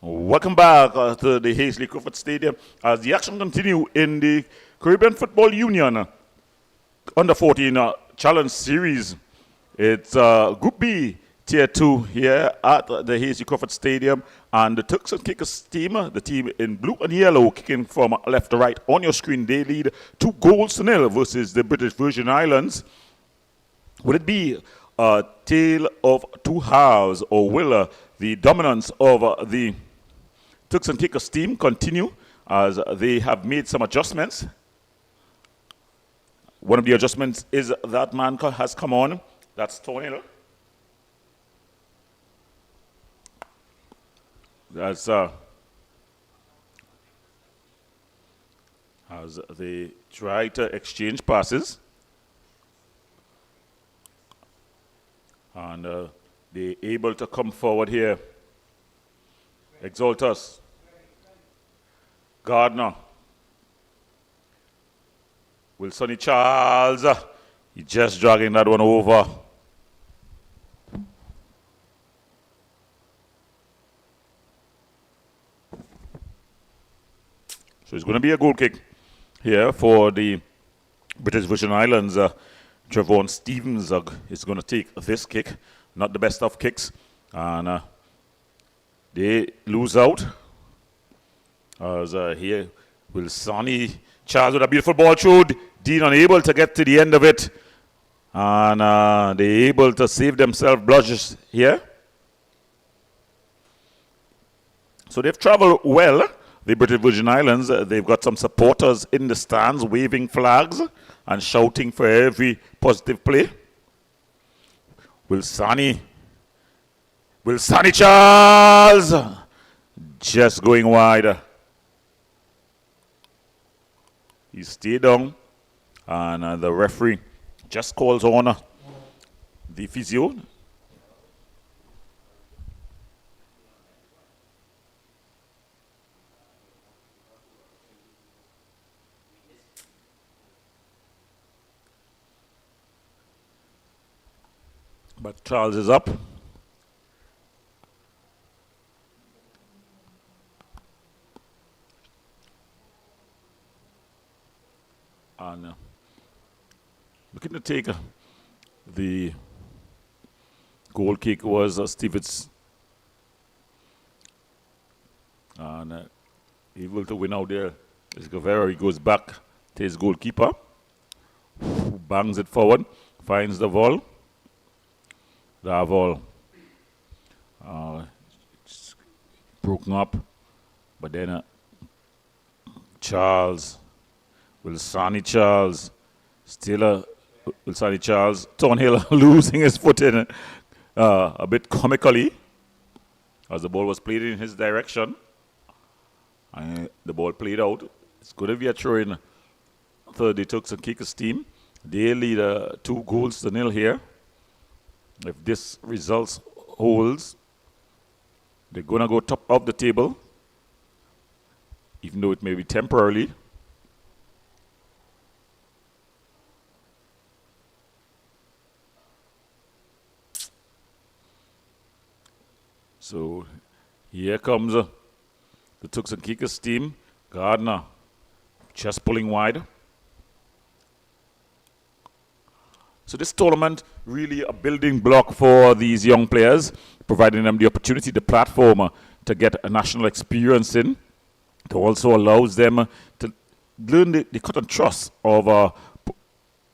Welcome back to the Hazley Crawford Stadium as the action continues in the Caribbean Football Union Under 14 Challenge Series. It's Group B, Tier 2 here at the Hazley Crawford Stadium, and the Turks Caicos team, the team in blue and yellow, kicking from left to right on your screen. They lead 2-0 versus the British Virgin Islands. Would it be a tale of two halves, or will the dominance of the Turks and Caicos team continue as they have made some adjustments? One of the adjustments is that man has come on. That's Tony. That's as they try to exchange passes. And they're able to come forward here. Exaltus. Gardner. Wilsoni Charles. He's just dragging that one over. So it's going to be a goal kick here for the British Virgin Islands. Trevon Stevens is going to take this kick. Not the best of kicks. And they lose out. As here, Wilsoni Charles with a beautiful ball through. Dean unable to get to the end of it. And they're able to save themselves blushes here. So they've traveled well, the British Virgin Islands. They've got some supporters in the stands waving flags and shouting for every positive play. Wilsoni Charles just going wide. He stayed down, and the referee just calls on the physio. But Charles is up. And looking to take the goal kick was Stevens. And able to win out there is Guevara. He goes back to his goalkeeper, who bangs it forward, finds the ball. The ball broken up, but then Wilsoni Charles, still Wilsoni Charles, Thornhill losing his footing a bit comically as the ball was played in his direction. And the ball played out. It's going to be a throw-in for the Turks and Caicos team. They lead 2-0 here. If this result holds, they're going to go top of the table, even though it may be temporarily. So here comes the Turks and Caicos team. Gardner just pulling wide. So this tournament really a building block for these young players, providing them the opportunity, the platform to get a national experience in. It also allows them to learn the cut and trust of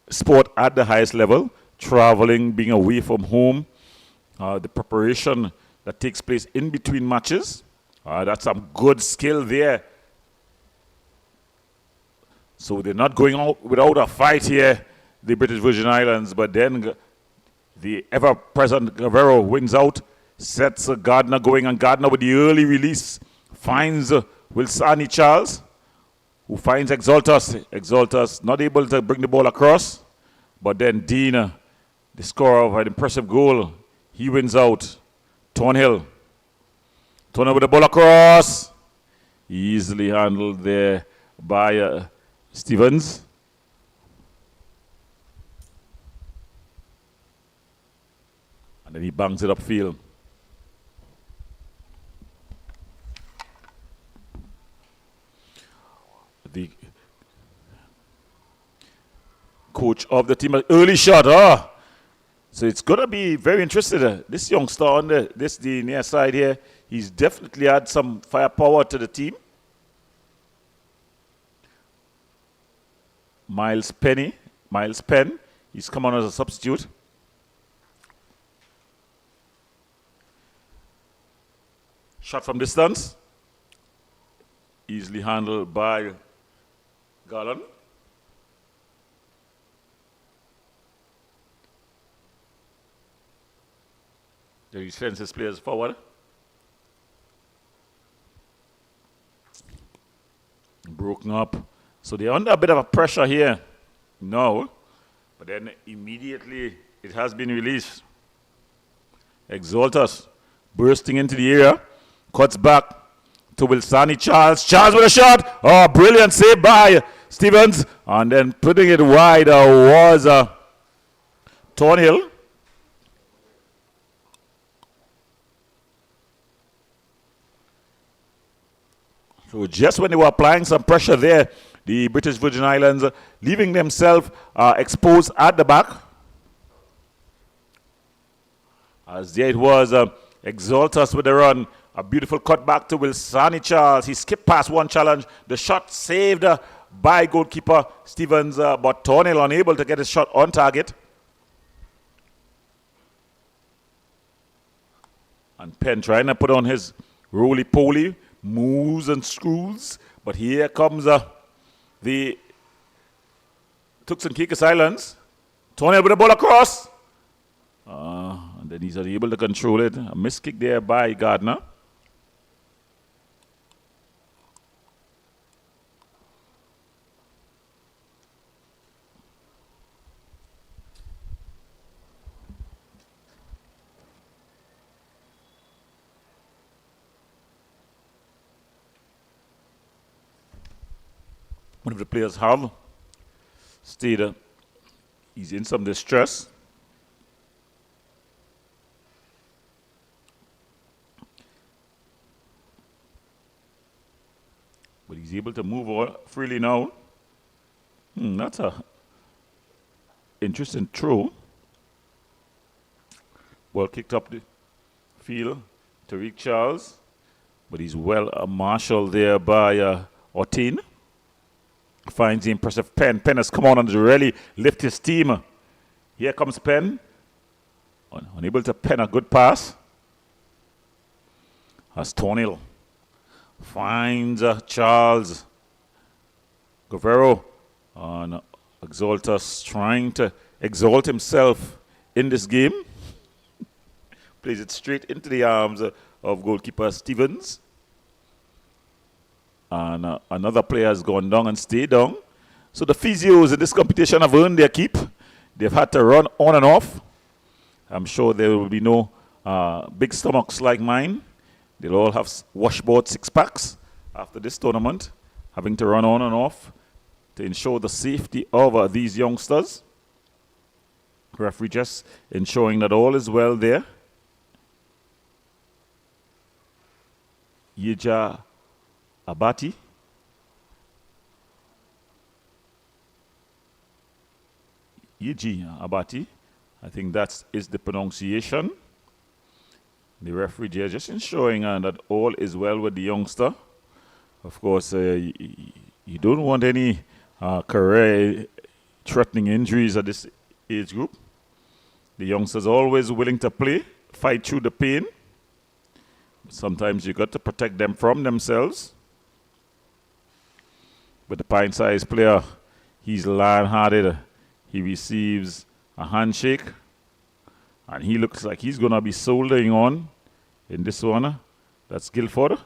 sport at the highest level, traveling, being away from home, the preparation that takes place in between matches. That's some good skill there. So they're not going out without a fight here, the British Virgin Islands, but then the ever-present Guevara wins out, sets Gardner going, and Gardner with the early release finds Wilsoni Charles, who finds Exaltus. Exaltus not able to bring the ball across, but then Dean, the scorer of an impressive goal, he wins out. Thornhill with the ball across. Easily handled there by Stevens. And then he bangs it upfield. coach of the team. Early shot. So it's going to be very interesting. This youngster on the near side here, he's definitely had some firepower to the team. Miles Penn, he's come on as a substitute. Shot from distance. Easily handled by Garland. There he sends his players forward. Broken up. So they're under a bit of a pressure here. No. But then immediately it has been released. Exaltus bursting into the area. Cuts back to Wilsani Charles. Charles with a shot. Oh, brilliant save by Stevens. And then putting it wide was Thornhill. So just when they were applying some pressure there, the British Virgin Islands leaving themselves exposed at the back. As there it was, Exaltus with the run. A beautiful cut back to Wilsani Charles. He skipped past one challenge. The shot saved by goalkeeper Stevens, but Thornhill unable to get his shot on target. And Penn trying to put on his roly-poly moves and screws. But here comes the Turks and Caicos Islands. Thornhill with the ball across. And then he's unable to control it. A missed kick there by Gardner. One of the players have stayed. He's in some distress. But he's able to move freely now. That's a interesting throw. Ball kicked up the field. Tariq Charles. But he's well marshaled there by Ortin. Finds the impressive Penn. Penn has come on and really lift his team. Here comes Penn. Unable to pen a good pass. As Thornhill finds Charles. Guerrero on Exaltus trying to exalt himself in this game. Plays it straight into the arms of goalkeeper Stevens. And another player has gone down and stayed down. So the physios in this competition have earned their keep. They've had to run on and off. I'm sure there will be no big stomachs like mine. They'll all have washboard six-packs after this tournament, having to run on and off to ensure the safety of these youngsters. Referee just ensuring that all is well there. Yeja Abati. Yeji Abati. I think that is the pronunciation. The referee there just ensuring that all is well with the youngster. Of course, you don't want any career-threatening injuries at this age group. The youngster's always willing to play, fight through the pain. Sometimes you got to protect them from themselves. But the pint-sized player, he's lion-hearted. He receives a handshake. And he looks like he's going to be soldering on in this one. That's Guilford,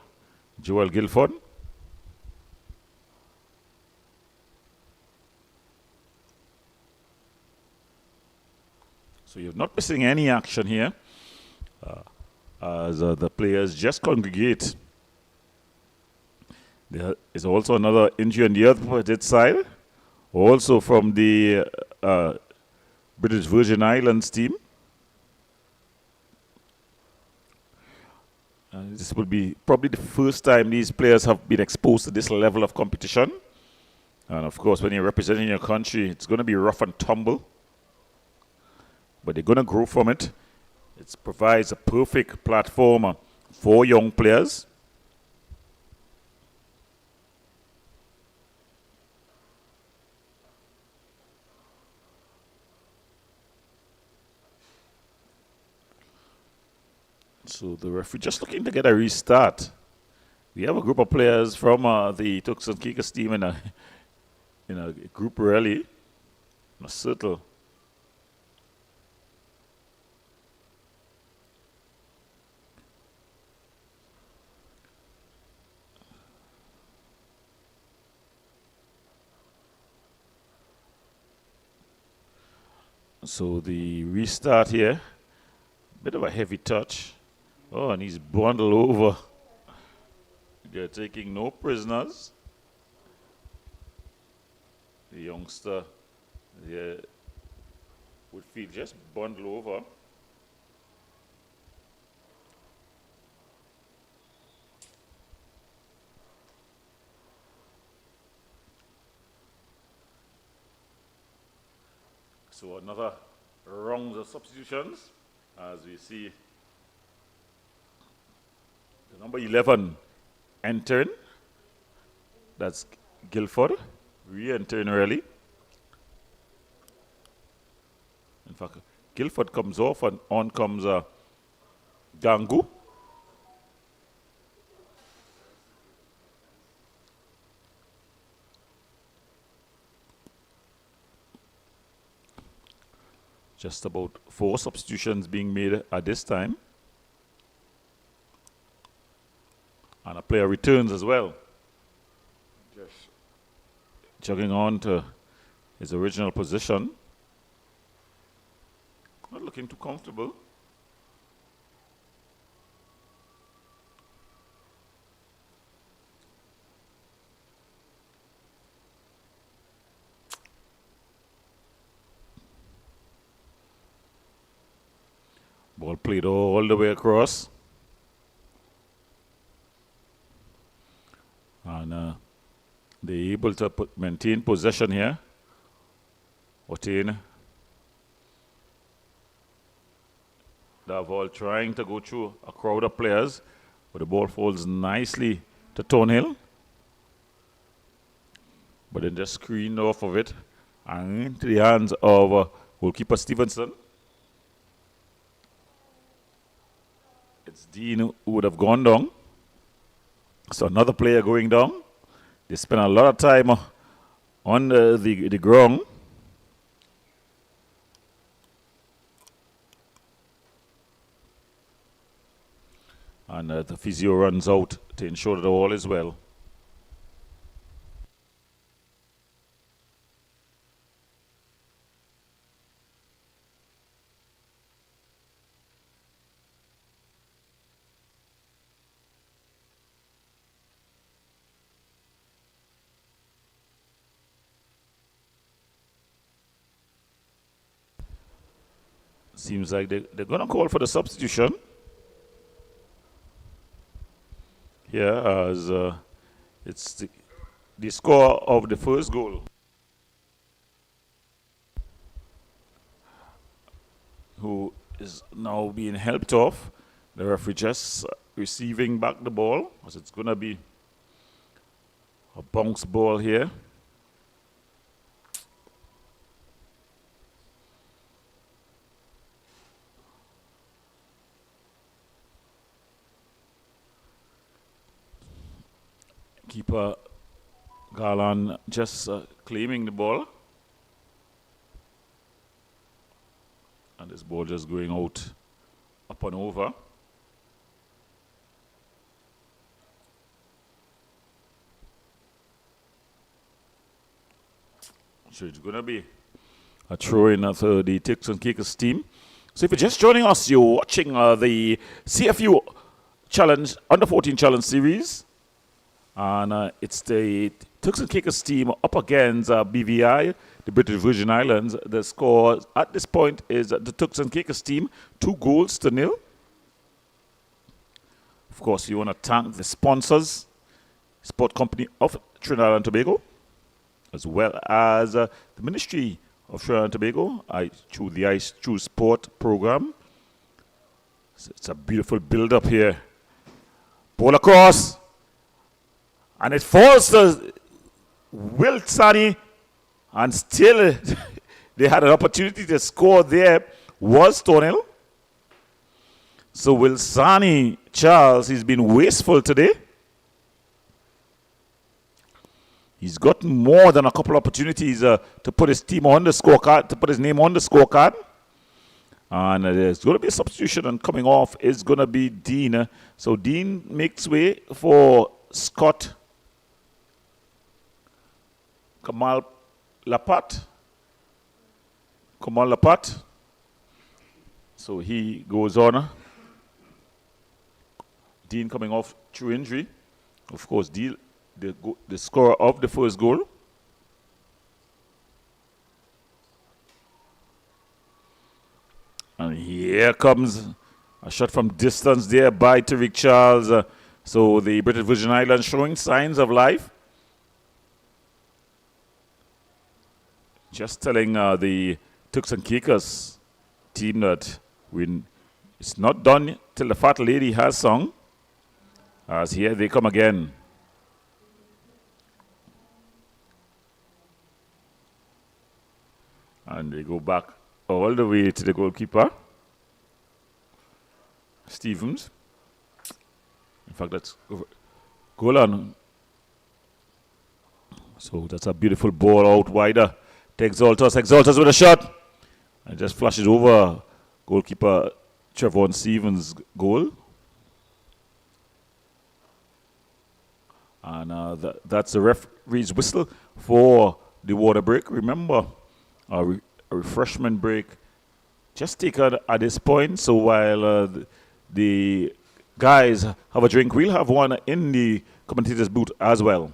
Joel Guilford. So you're not missing any action here as the players just congregate. There is also another injury on the other side, also from the British Virgin Islands team. This will be probably the first time these players have been exposed to this level of competition. And of course, when you're representing your country, it's going to be rough and tumble, but they're going to grow from it. It provides a perfect platform for young players. So the referee just looking to get a restart. We have a group of players from the Turks Caicos team in a group rally, in a circle. So the restart here, bit of a heavy touch. Oh, and he's bundled over. They're taking no prisoners. The youngster would feel just bundled over. So another round of substitutions as we see the number 11 entering. That's Guilford re-entering early. In fact, Guilford comes off and on comes Gangu. Just about 4 substitutions being made at this time. And a player returns as well. Just jogging on to his original position. Not looking too comfortable. Ball played all the way across. And they're able to maintain possession here. Otain. Davol trying to go through a crowd of players, but the ball falls nicely to Thornhill. But then just screened off of it and into the hands of goalkeeper Stevenson. It's Dean who would have gone down. So another player going down. They spent a lot of time on the ground. And the physio runs out to ensure that all is well. Seems like they're going to call for the substitution. Here as it's the score of the first goal. Who is now being helped off. The referee just receiving back the ball, as it's going to be a bounce ball here. Keeper Garland just claiming the ball. And this ball just going out up and over. So it's going to be a throw in of the Turks Caicos team. So if you're just joining us, you're watching the CFU Challenge, Under 14 Challenge Series. And it's the Turks Caicos team up against BVI, the British Virgin Islands. The score at this point is the Turks Caicos team 2-0. Of course, you want to thank the sponsors, Sport Company of Trinidad and Tobago, as well as the Ministry of Trinidad and Tobago, through the Ice Through Sport program. So it's a beautiful build-up here. Ball across. And it falls to Wilt Sani. And still, they had an opportunity to score there. Was Thornhill. So Wilsani Charles, he's been wasteful today. He's gotten more than a couple opportunities to put his team on the scorecard, to put his name on the scorecard. And there's going to be a substitution, and coming off is going to be Dean. So Dean makes way for Scott Kamal Lapat. So he goes on. Dean coming off through injury. Of course, the scorer of the first goal. And here comes a shot from distance there by Tariq Charles. So the British Virgin Islands showing signs of life. Just telling the Turks and Caicos team that it's not done till the fat lady has sung. As here they come again. And they go back all the way to the goalkeeper, Stevens. In fact, that's goal on. So that's a beautiful ball out wider. Takes Exaltus with a shot. And just flashes over goalkeeper Trevon Stevens' goal. And that's the referee's whistle for the water break. Remember, a refreshment break just taken at this point. So while the guys have a drink, we'll have one in the commentator's booth as well.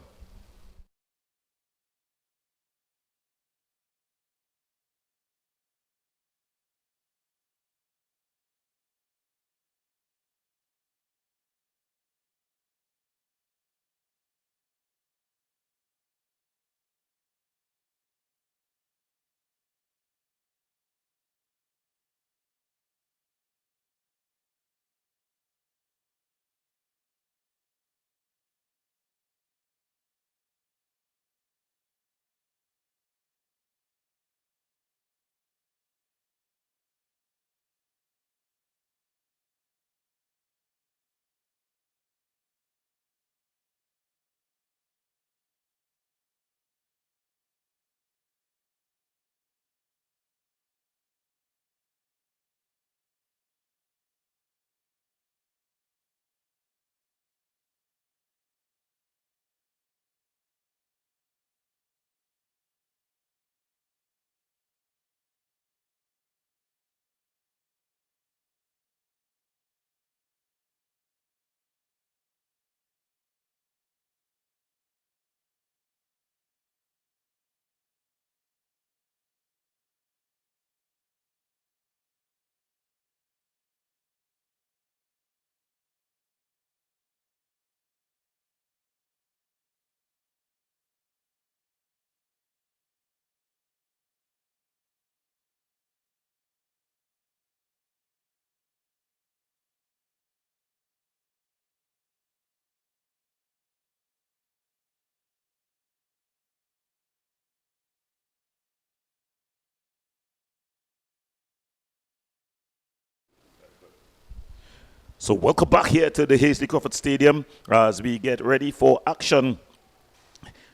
So welcome back here to the Hasty Crawford Stadium as we get ready for action.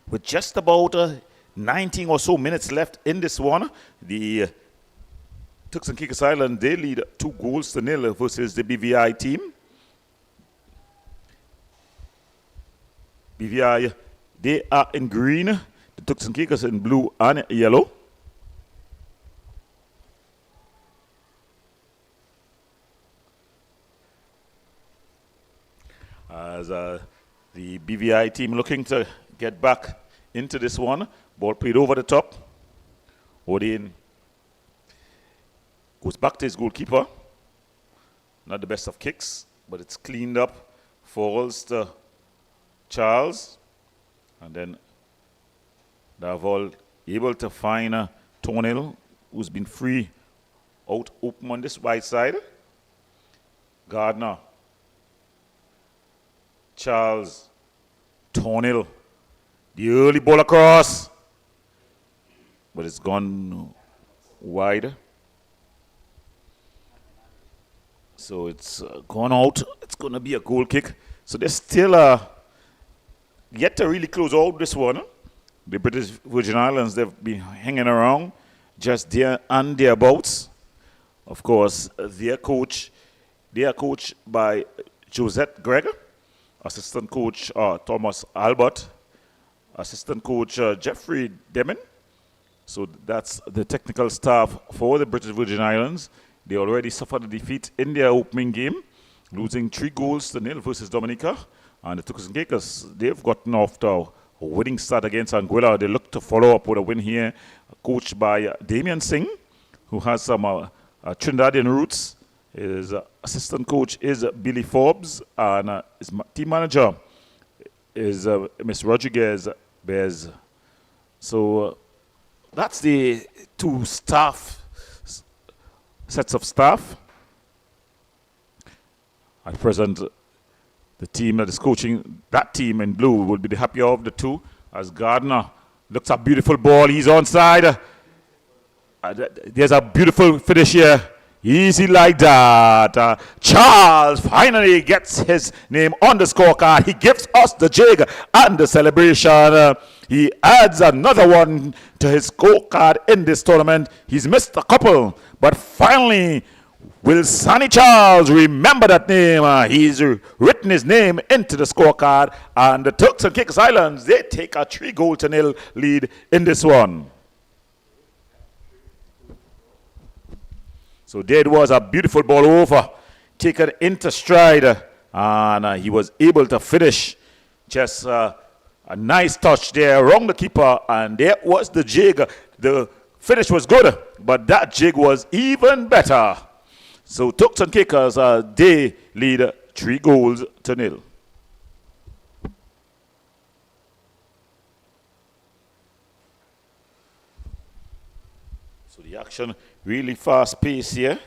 With just about 19 or so minutes left in this one, the Turks and Caicos Island, they lead 2-0 versus the BVI team. BVI, they are in green. The Turks and Caicos in blue and yellow. As the BVI team looking to get back into this one. Ball played over the top. Odin goes back to his goalkeeper. Not the best of kicks, but it's cleaned up. Falls to Charles. And then They're all able to find Tonil, who's been free out open on this right side. Gardner, Charles, Tonil, the early ball across, but it's gone wide. So it's gone out. It's going to be a goal kick. So they're still yet to really close out this one. The British Virgin Islands, they've been hanging around just there and thereabouts. Of course, they are coached by Josette Gregg, assistant coach Thomas Albert, assistant coach Jeffrey Demon. So that's the technical staff for the British Virgin Islands. They already suffered a defeat in their opening game, losing 3-0 versus Dominica. And the Turks Caicos, they've gotten off to a winning start against Anguilla. They look to follow up with a win here, coached by Damian Singh, who has some Trinidadian roots. His assistant coach is Billy Forbes, and his team manager is Miss Rodriguez Bez. So that's the two sets of staff. At present, the team that is coaching that team in blue will be the happier of the two, as Gardner looks a beautiful ball. He's onside. There's a beautiful finish here. Easy like that. Charles finally gets his name on the scorecard. He gives us the jig and the celebration. He adds another one to his scorecard in this tournament. He's missed a couple, but finally, will Sonny Charles remember that name? He's written his name into the scorecard, and the Turks and Caicos Islands, they take a 3-0 lead in this one. So there was a beautiful ball over, taken into stride, and he was able to finish. Just a nice touch there around the keeper, and there was the jig. The finish was good, but that jig was even better. So Turks and Caicos, they lead 3-0. So the action really fast paced here.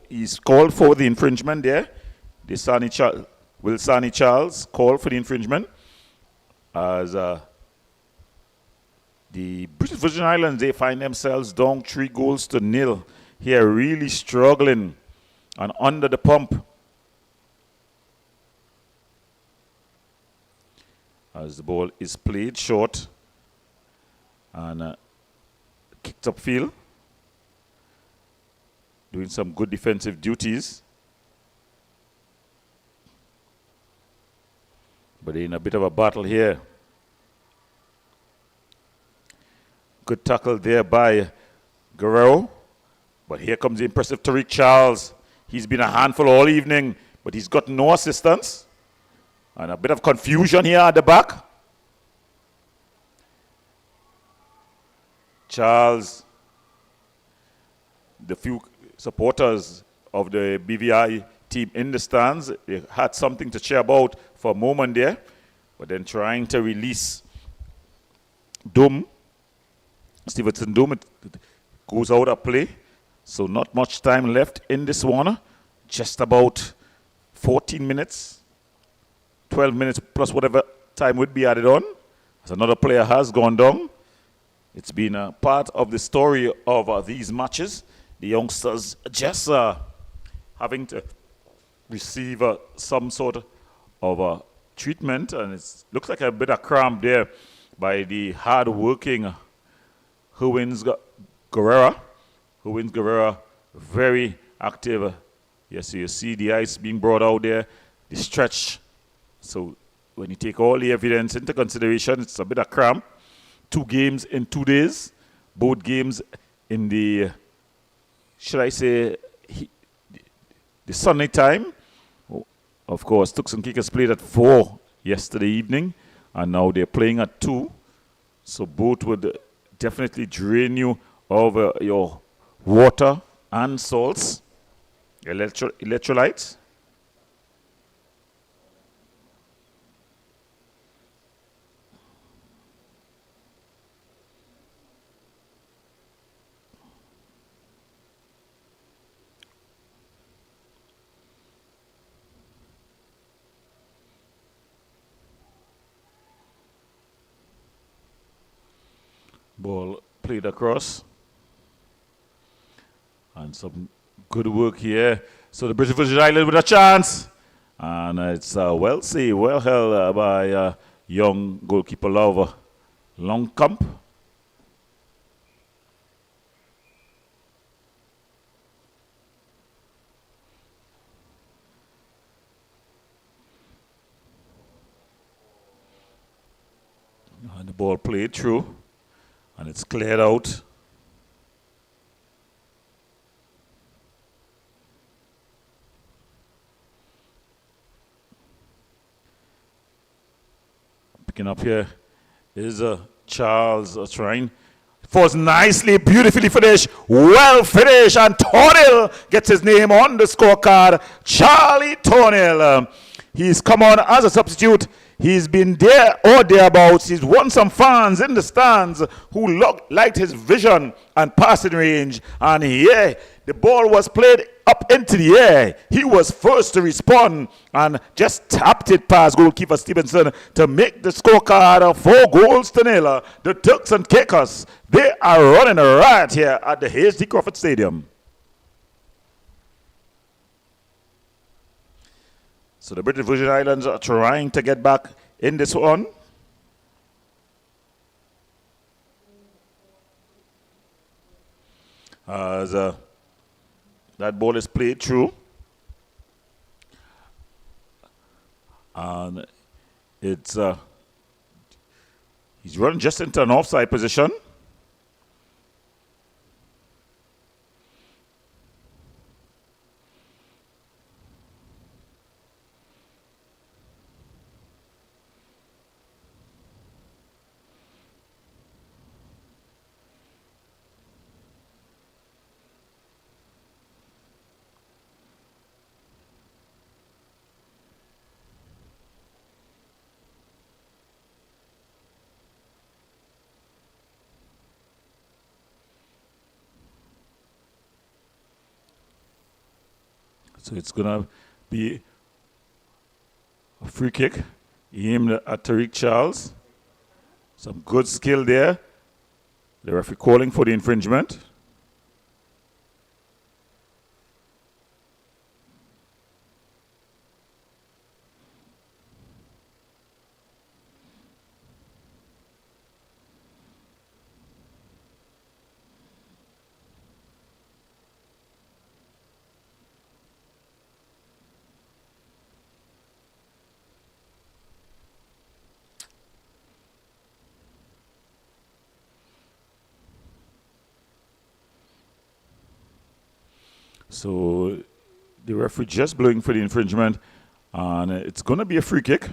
He's called for the infringement there. Will Sonny Charles call for the infringement? As the British Virgin Islands, they find themselves down 3-0 here, really struggling and under the pump. As the ball is played short and kicked upfield. Doing some good defensive duties. But in a bit of a battle here. Good tackle there by Guerrero. But here comes the impressive Tariq Charles. He's been a handful all evening. but he's got no assistance. And a bit of confusion here at the back. Charles, the few supporters of the BVI team in the stands, they had something to cheer about for a moment there, but then trying to release Stevenson Doom, it goes out of play. So not much time left in this one. Just about 14 minutes, 12 minutes plus whatever time would be added on, as another player has gone down. It's been a part of the story of these matches. The youngsters just having to receive some sort of treatment, and it looks like a bit of cramp there by the hard-working Huwins Guerrera. Huwins Guerrera, very active. Yes, so you see the ice being brought out there, the stretch. So when you take all the evidence into consideration, it's a bit of cramp. 2 games in 2 days, both games in the, should I say, the Sunday time. Of course, Turks Caicos played at 4 yesterday evening, and now they're playing at 2. So both would definitely drain you of your water and salts, electrolytes. Ball played across. And some good work here. So the British Virgin Islands with a chance. And it's well saved, well held by young goalkeeper Love Longcamp. And the ball played through. And it's cleared out. Picking up here is Charles trying. Falls nicely, beautifully finished, well finished, and Tornil gets his name on the scorecard. Charlie Tornil. He's come on as a substitute. He's been there or thereabouts. He's won some fans in the stands who liked his vision and passing range. And yeah, the ball was played up into the air. He was first to respond and just tapped it past goalkeeper Stevenson to make the scorecard 4-0. The Turks and Caicos, they are running a riot here at the H.D. Crawford Stadium. So the British Virgin Islands are trying to get back in this one. As that ball is played through. And it's he's running just into an offside position. So it's going to be a free kick aimed at Tariq Charles. Some good skill there. The referee calling for the infringement. So the referee just blowing for the infringement, and it's going to be a free kick,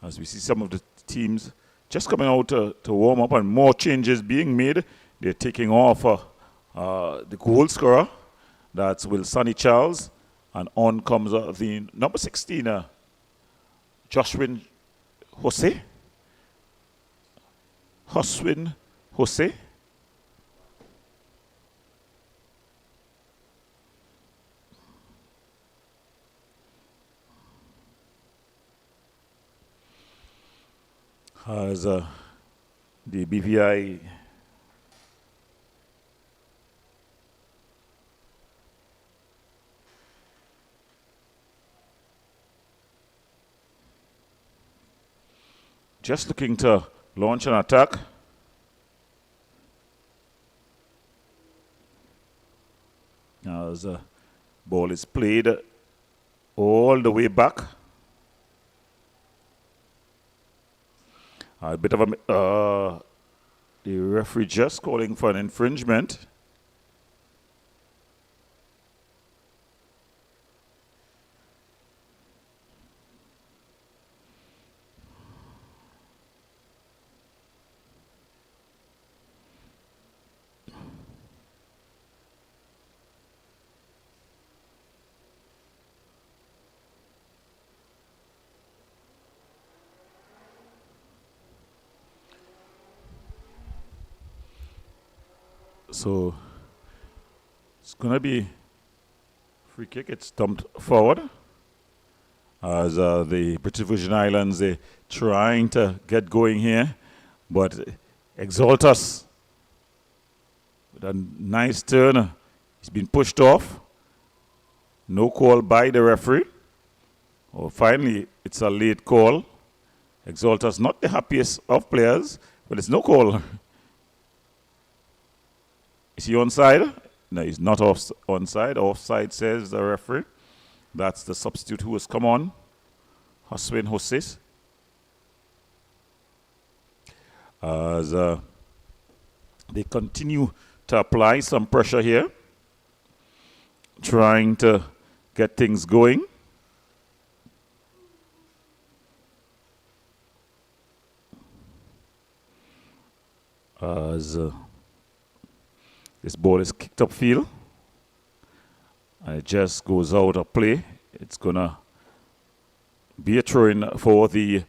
as we see some of the teams just coming out to warm up and more changes being made. They're taking off the goal scorer. That's Will Sonny Charles, and on comes the number 16, Joshwin Jose. Hoswin Jose. As the BVI just looking to launch an attack. As the ball is played all the way back. A bit of the referee just calling for an infringement. So it's going to be free kick. It's dumped forward as the British Virgin Islands, they're trying to get going here, but Exaltus with a nice turn. He's been pushed off. No call by the referee. Oh, finally, it's a late call. Exaltus not the happiest of players, but it's no call. Is he onside? No, he's not onside. Offside, says the referee. That's the substitute who has come on, Hoswin Jose. As they continue to apply some pressure here, trying to get things going. As this ball is kicked upfield, and it just goes out of play. It's going to be a throw-in for the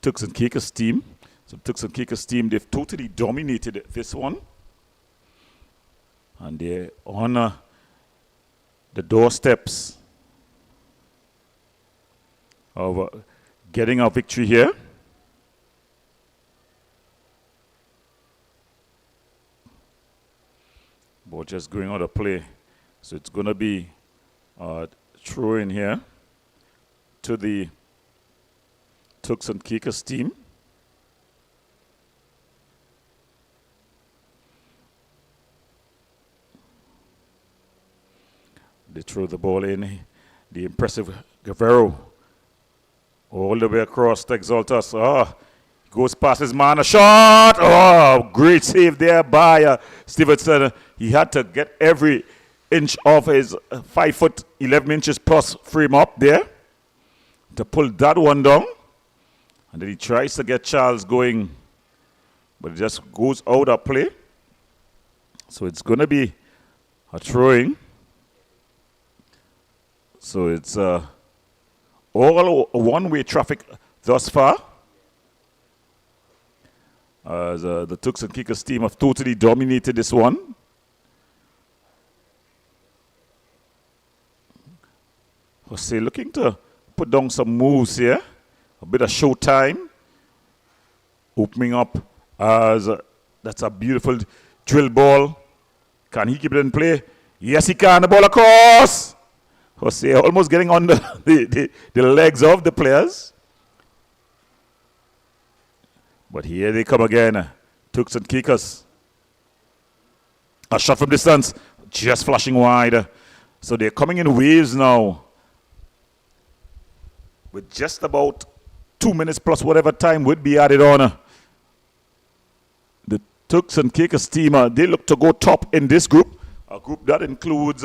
Turks and Caicos team. So Turks and Caicos team, they've totally dominated this one. And they're on the doorsteps of getting a victory here. Ball just going out of play. So it's going to be throw in here to the Turks and Caicos team. They throw the ball in. The impressive Guerrero all the way across to Exaltus. Goes past his man, a shot. Oh, great save there by Stevenson. He had to get every inch of his 5 foot 11 inches plus frame up there to pull that one down. And then he tries to get Charles going, but it just goes out of play. So it's going to be a throwing. So it's all one-way traffic thus far. The Turks and Caicos team have totally dominated this one. Jose looking to put down some moves here. A bit of show time. Opening up as that's a beautiful drill ball. Can he keep it in play? Yes, he can. The ball across. Jose almost getting on the legs of the players. But here they come again. Turks and Caicos. A shot from distance. Just flashing wide. So they're coming in waves now. With just about 2 minutes plus whatever time would be added on. The Turks and Caicos team, they look to go top in this group. A group that includes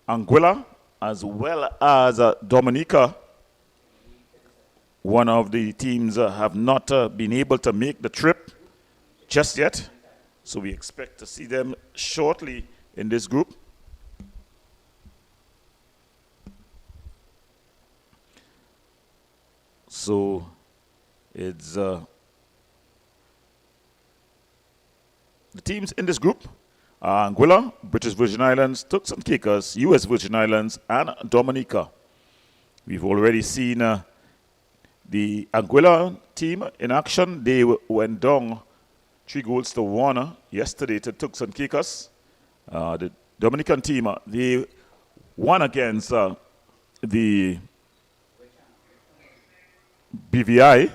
Anguilla, as well as Dominica. One of the teams have not been able to make the trip just yet. So we expect to see them shortly in this group. So it's the teams in this group are Anguilla, British Virgin Islands, Turks and Caicos, U.S. Virgin Islands, and Dominica. We've already seen the Anguilla team in action. They went down 3-1 yesterday to Turks and Caicos. The Dominican team, they won against the BVI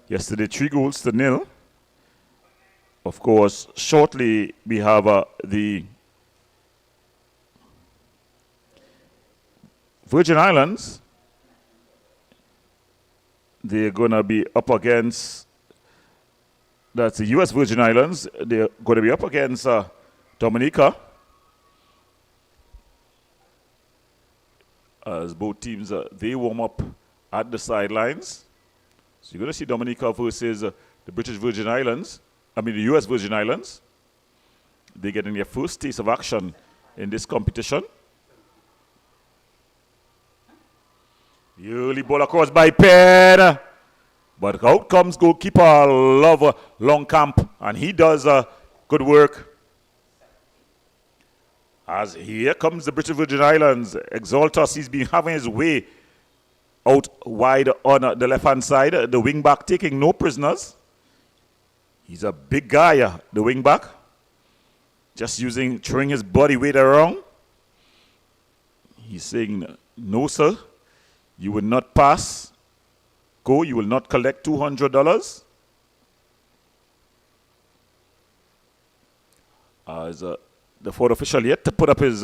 yesterday, 3-0. Of course, shortly we have the Virgin Islands. They're going to be up against, that's the U.S. Virgin Islands. They're going to be up against Dominica. As both teams, they warm up at the sidelines. So you're going to see Dominica versus the British Virgin Islands. The U.S. Virgin Islands. They're getting their first taste of action in this competition. The early ball across by Penn. But out comes goalkeeper Love Longcamp. And he does good work. As here comes the British Virgin Islands. Exaltus, he's been having his way out wide on the left-hand side. The wing-back taking no prisoners. He's a big guy, the wing-back. Just throwing his body weight around. He's saying, no, sir. You will not pass. Go, you will not collect $200. As the fourth official yet to put up his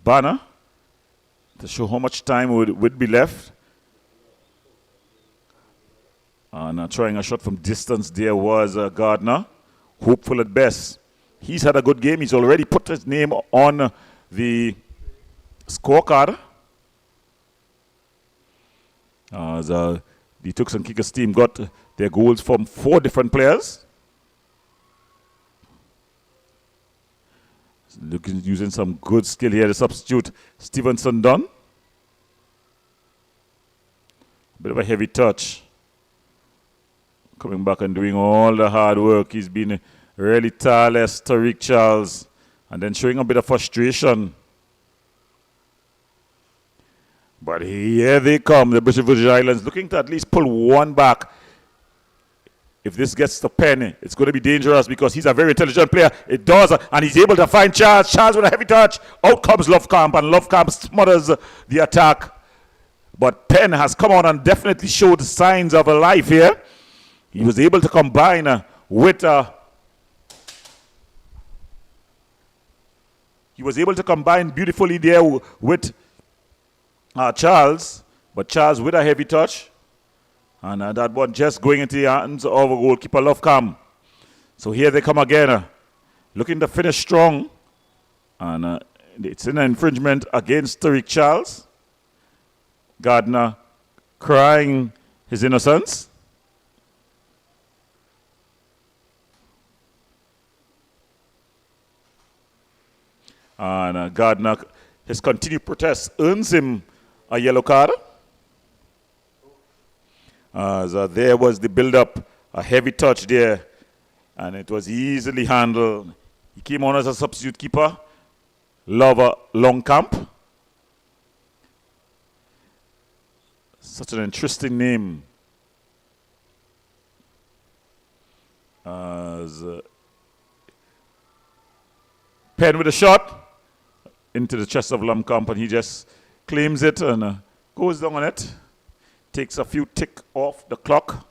banner to show how much time would be left. And trying a shot from distance there was Gardner. Hopeful at best. He's had a good game. He's already put his name on the scorecard. The Turks and Caicos team got their goals from 4 different players. Using some good skill here. The substitute, Stevenson Dunn. Bit of a heavy touch. Coming back and doing all the hard work. He's been really tireless, Tariq Charles. And then showing a bit of frustration. But here they come, the British Virgin Islands, looking to at least pull one back. If this gets to Penn, it's going to be dangerous because he's a very intelligent player. It does, and he's able to find Charles. Charles with a heavy touch. Out comes Lovecamp, and Lovecamp smothers the attack. But Penn has come on and definitely showed signs of a life here. He was able to combine with beautifully there with Charles, but Charles with a heavy touch. And that one just going into the hands of goalkeeper Lovecamp. So here they come again, looking to finish strong. And it's an infringement against Tariq Charles. Gardner crying his innocence. And Gardner, his continued protest earns him a yellow card. So there was the build-up, a heavy touch there, and it was easily handled. He came on as a substitute keeper, Lover Longcamp. Such an interesting name. As Penn with a shot into the chest of Longcamp, and he just claims it and goes down on it. Takes a few tick off the clock.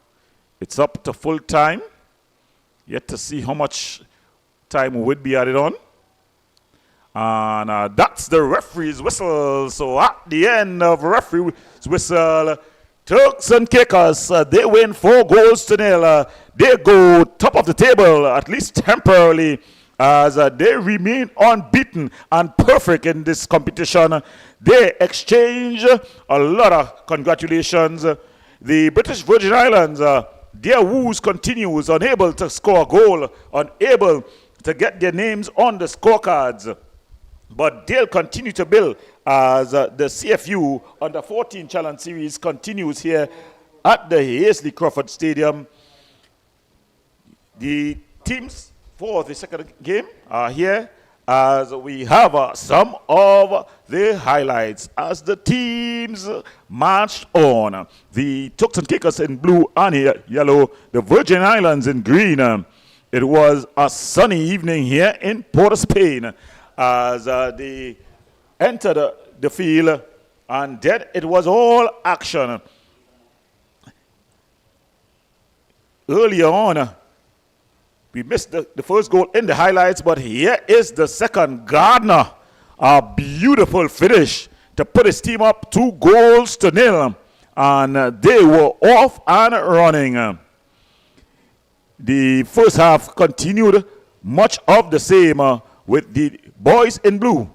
It's up to full time. Yet to see how much time would be added on. And that's the referee's whistle. So at the end of referee's whistle, Turks and Caicos, they win 4-0. They go top of the table, at least temporarily. as they remain unbeaten and perfect in this competition. They exchange a lot of congratulations. The British Virgin Islands, their woes continues, unable to score a goal, unable to get their names on the scorecards. But they'll continue to build as the CFU Under 14 Challenge Series continues here at the Hazley Crawford Stadium. The teams for the second game are here as we have some of the highlights as the teams marched on. The Turks and Caicos in blue and yellow, the Virgin Islands in green. It was a sunny evening here in Port of Spain as they entered the field, and then it was all action. Earlier on, we missed the first goal in the highlights, but here is the second. Gardner, a beautiful finish to put his team up 2-0, and they were off and running. The first half continued much of the same with the boys in blue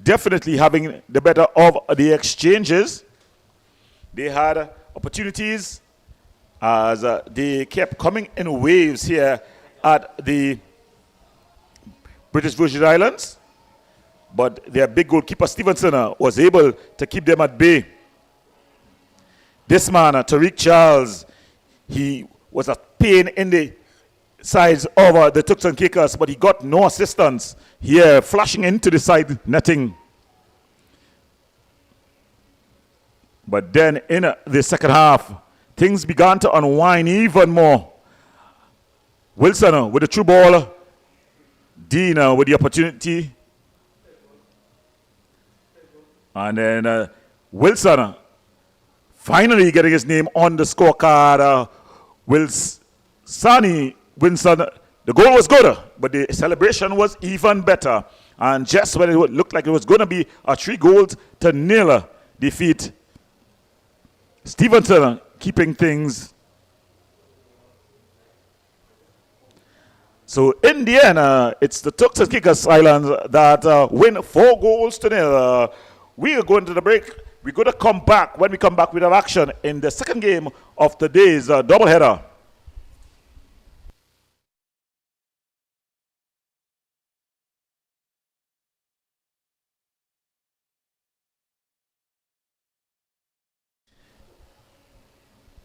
definitely having the better of the exchanges. They had opportunities as they kept coming in waves here at the British Virgin Islands. But their big goalkeeper, Stevenson, was able to keep them at bay. This man, Tariq Charles, he was a pain in the sides of the Turks and Caicos, but he got no assistance here, flashing into the side netting. But then in the second half, things began to unwind even more. Wilson with the true ball. Dean with the opportunity. And then Wilson finally getting his name on the scorecard. Winston, the goal was good, but the celebration was even better. And just when it looked like it was going to be a 3-0 defeat, Stevenson keeping things. So in the end, it's the Turks and Caicos Islands that win 4-0. We are going to the break. We're going to come back. When we come back, we have action in the second game of today's doubleheader.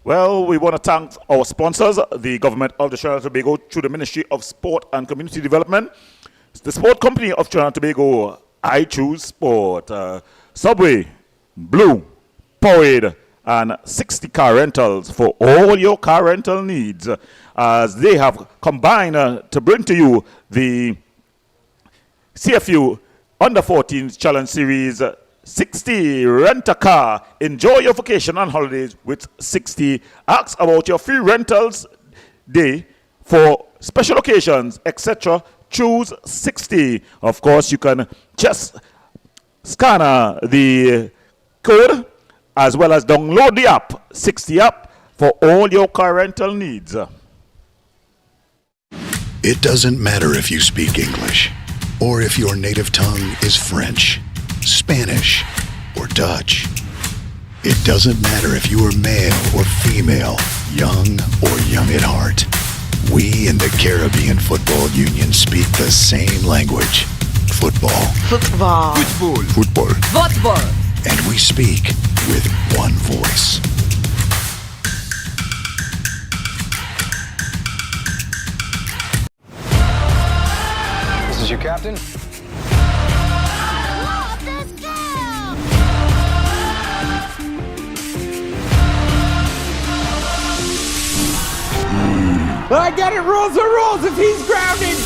Well, we want to thank our sponsors, the government of the Trinidad and Tobago through the Ministry of Sport and Community Development, the Sport Company of Trinidad and Tobago, I Choose Sport, Subway, Blue, Powerade, and 60 car rentals for all your car rental needs, as they have combined to bring to you the CFU Under 14 Challenge Series 60. Rent a car. Enjoy your vacation and holidays with 60. Ask about your free rentals day for special occasions, etc. Choose 60. Of course, you can just scan the code as well as download the app, 60 app, for all your car rental needs. It doesn't matter if you speak English or if your native tongue is French, Spanish, or Dutch. It doesn't matter if you are male or female, young or young at heart. We in the Caribbean Football Union speak the same language. Football. Football. Football. Football. Football. And we speak with one voice. This is your captain. I get it, rules are rules if he's grounded.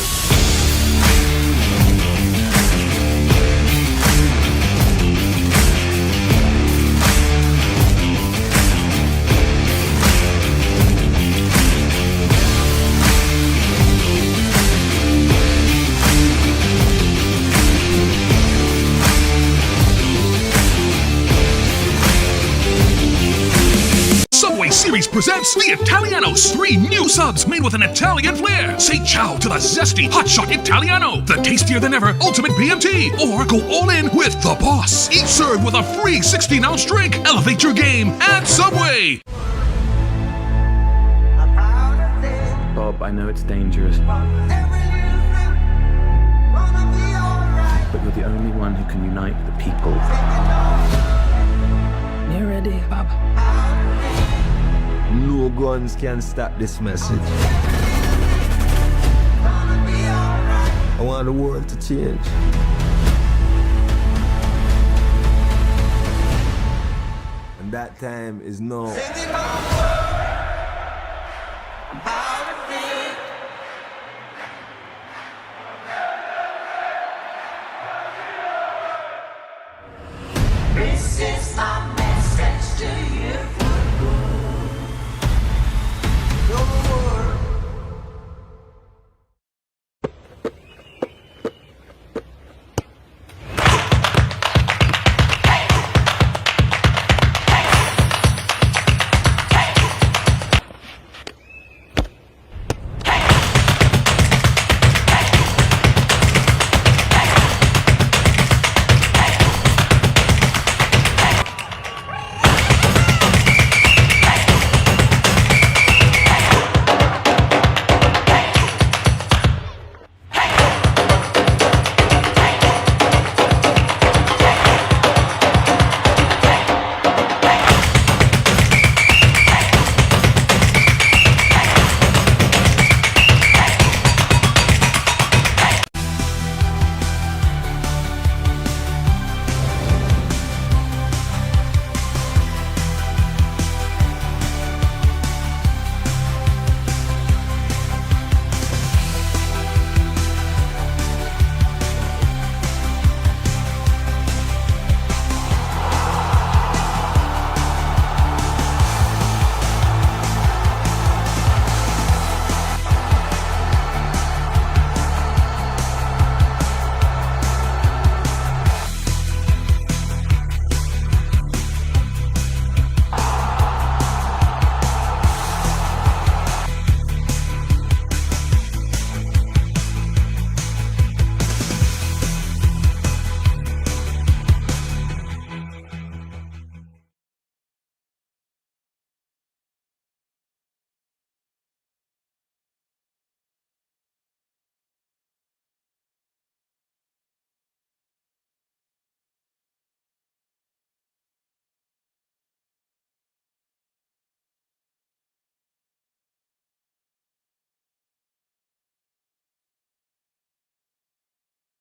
Subway Series presents The Italianos. 3 new subs made with an Italian flair. Say ciao to the zesty hotshot Italiano, the tastier than ever ultimate BMT, or go all in with the boss. Each served with a free 16-ounce drink. Elevate your game at Subway. Bob, I know it's dangerous, but you're the only one who can unite the people. You ready, Bob? No guns can stop this message. I want the world to change. And that time is now. This is my message to you.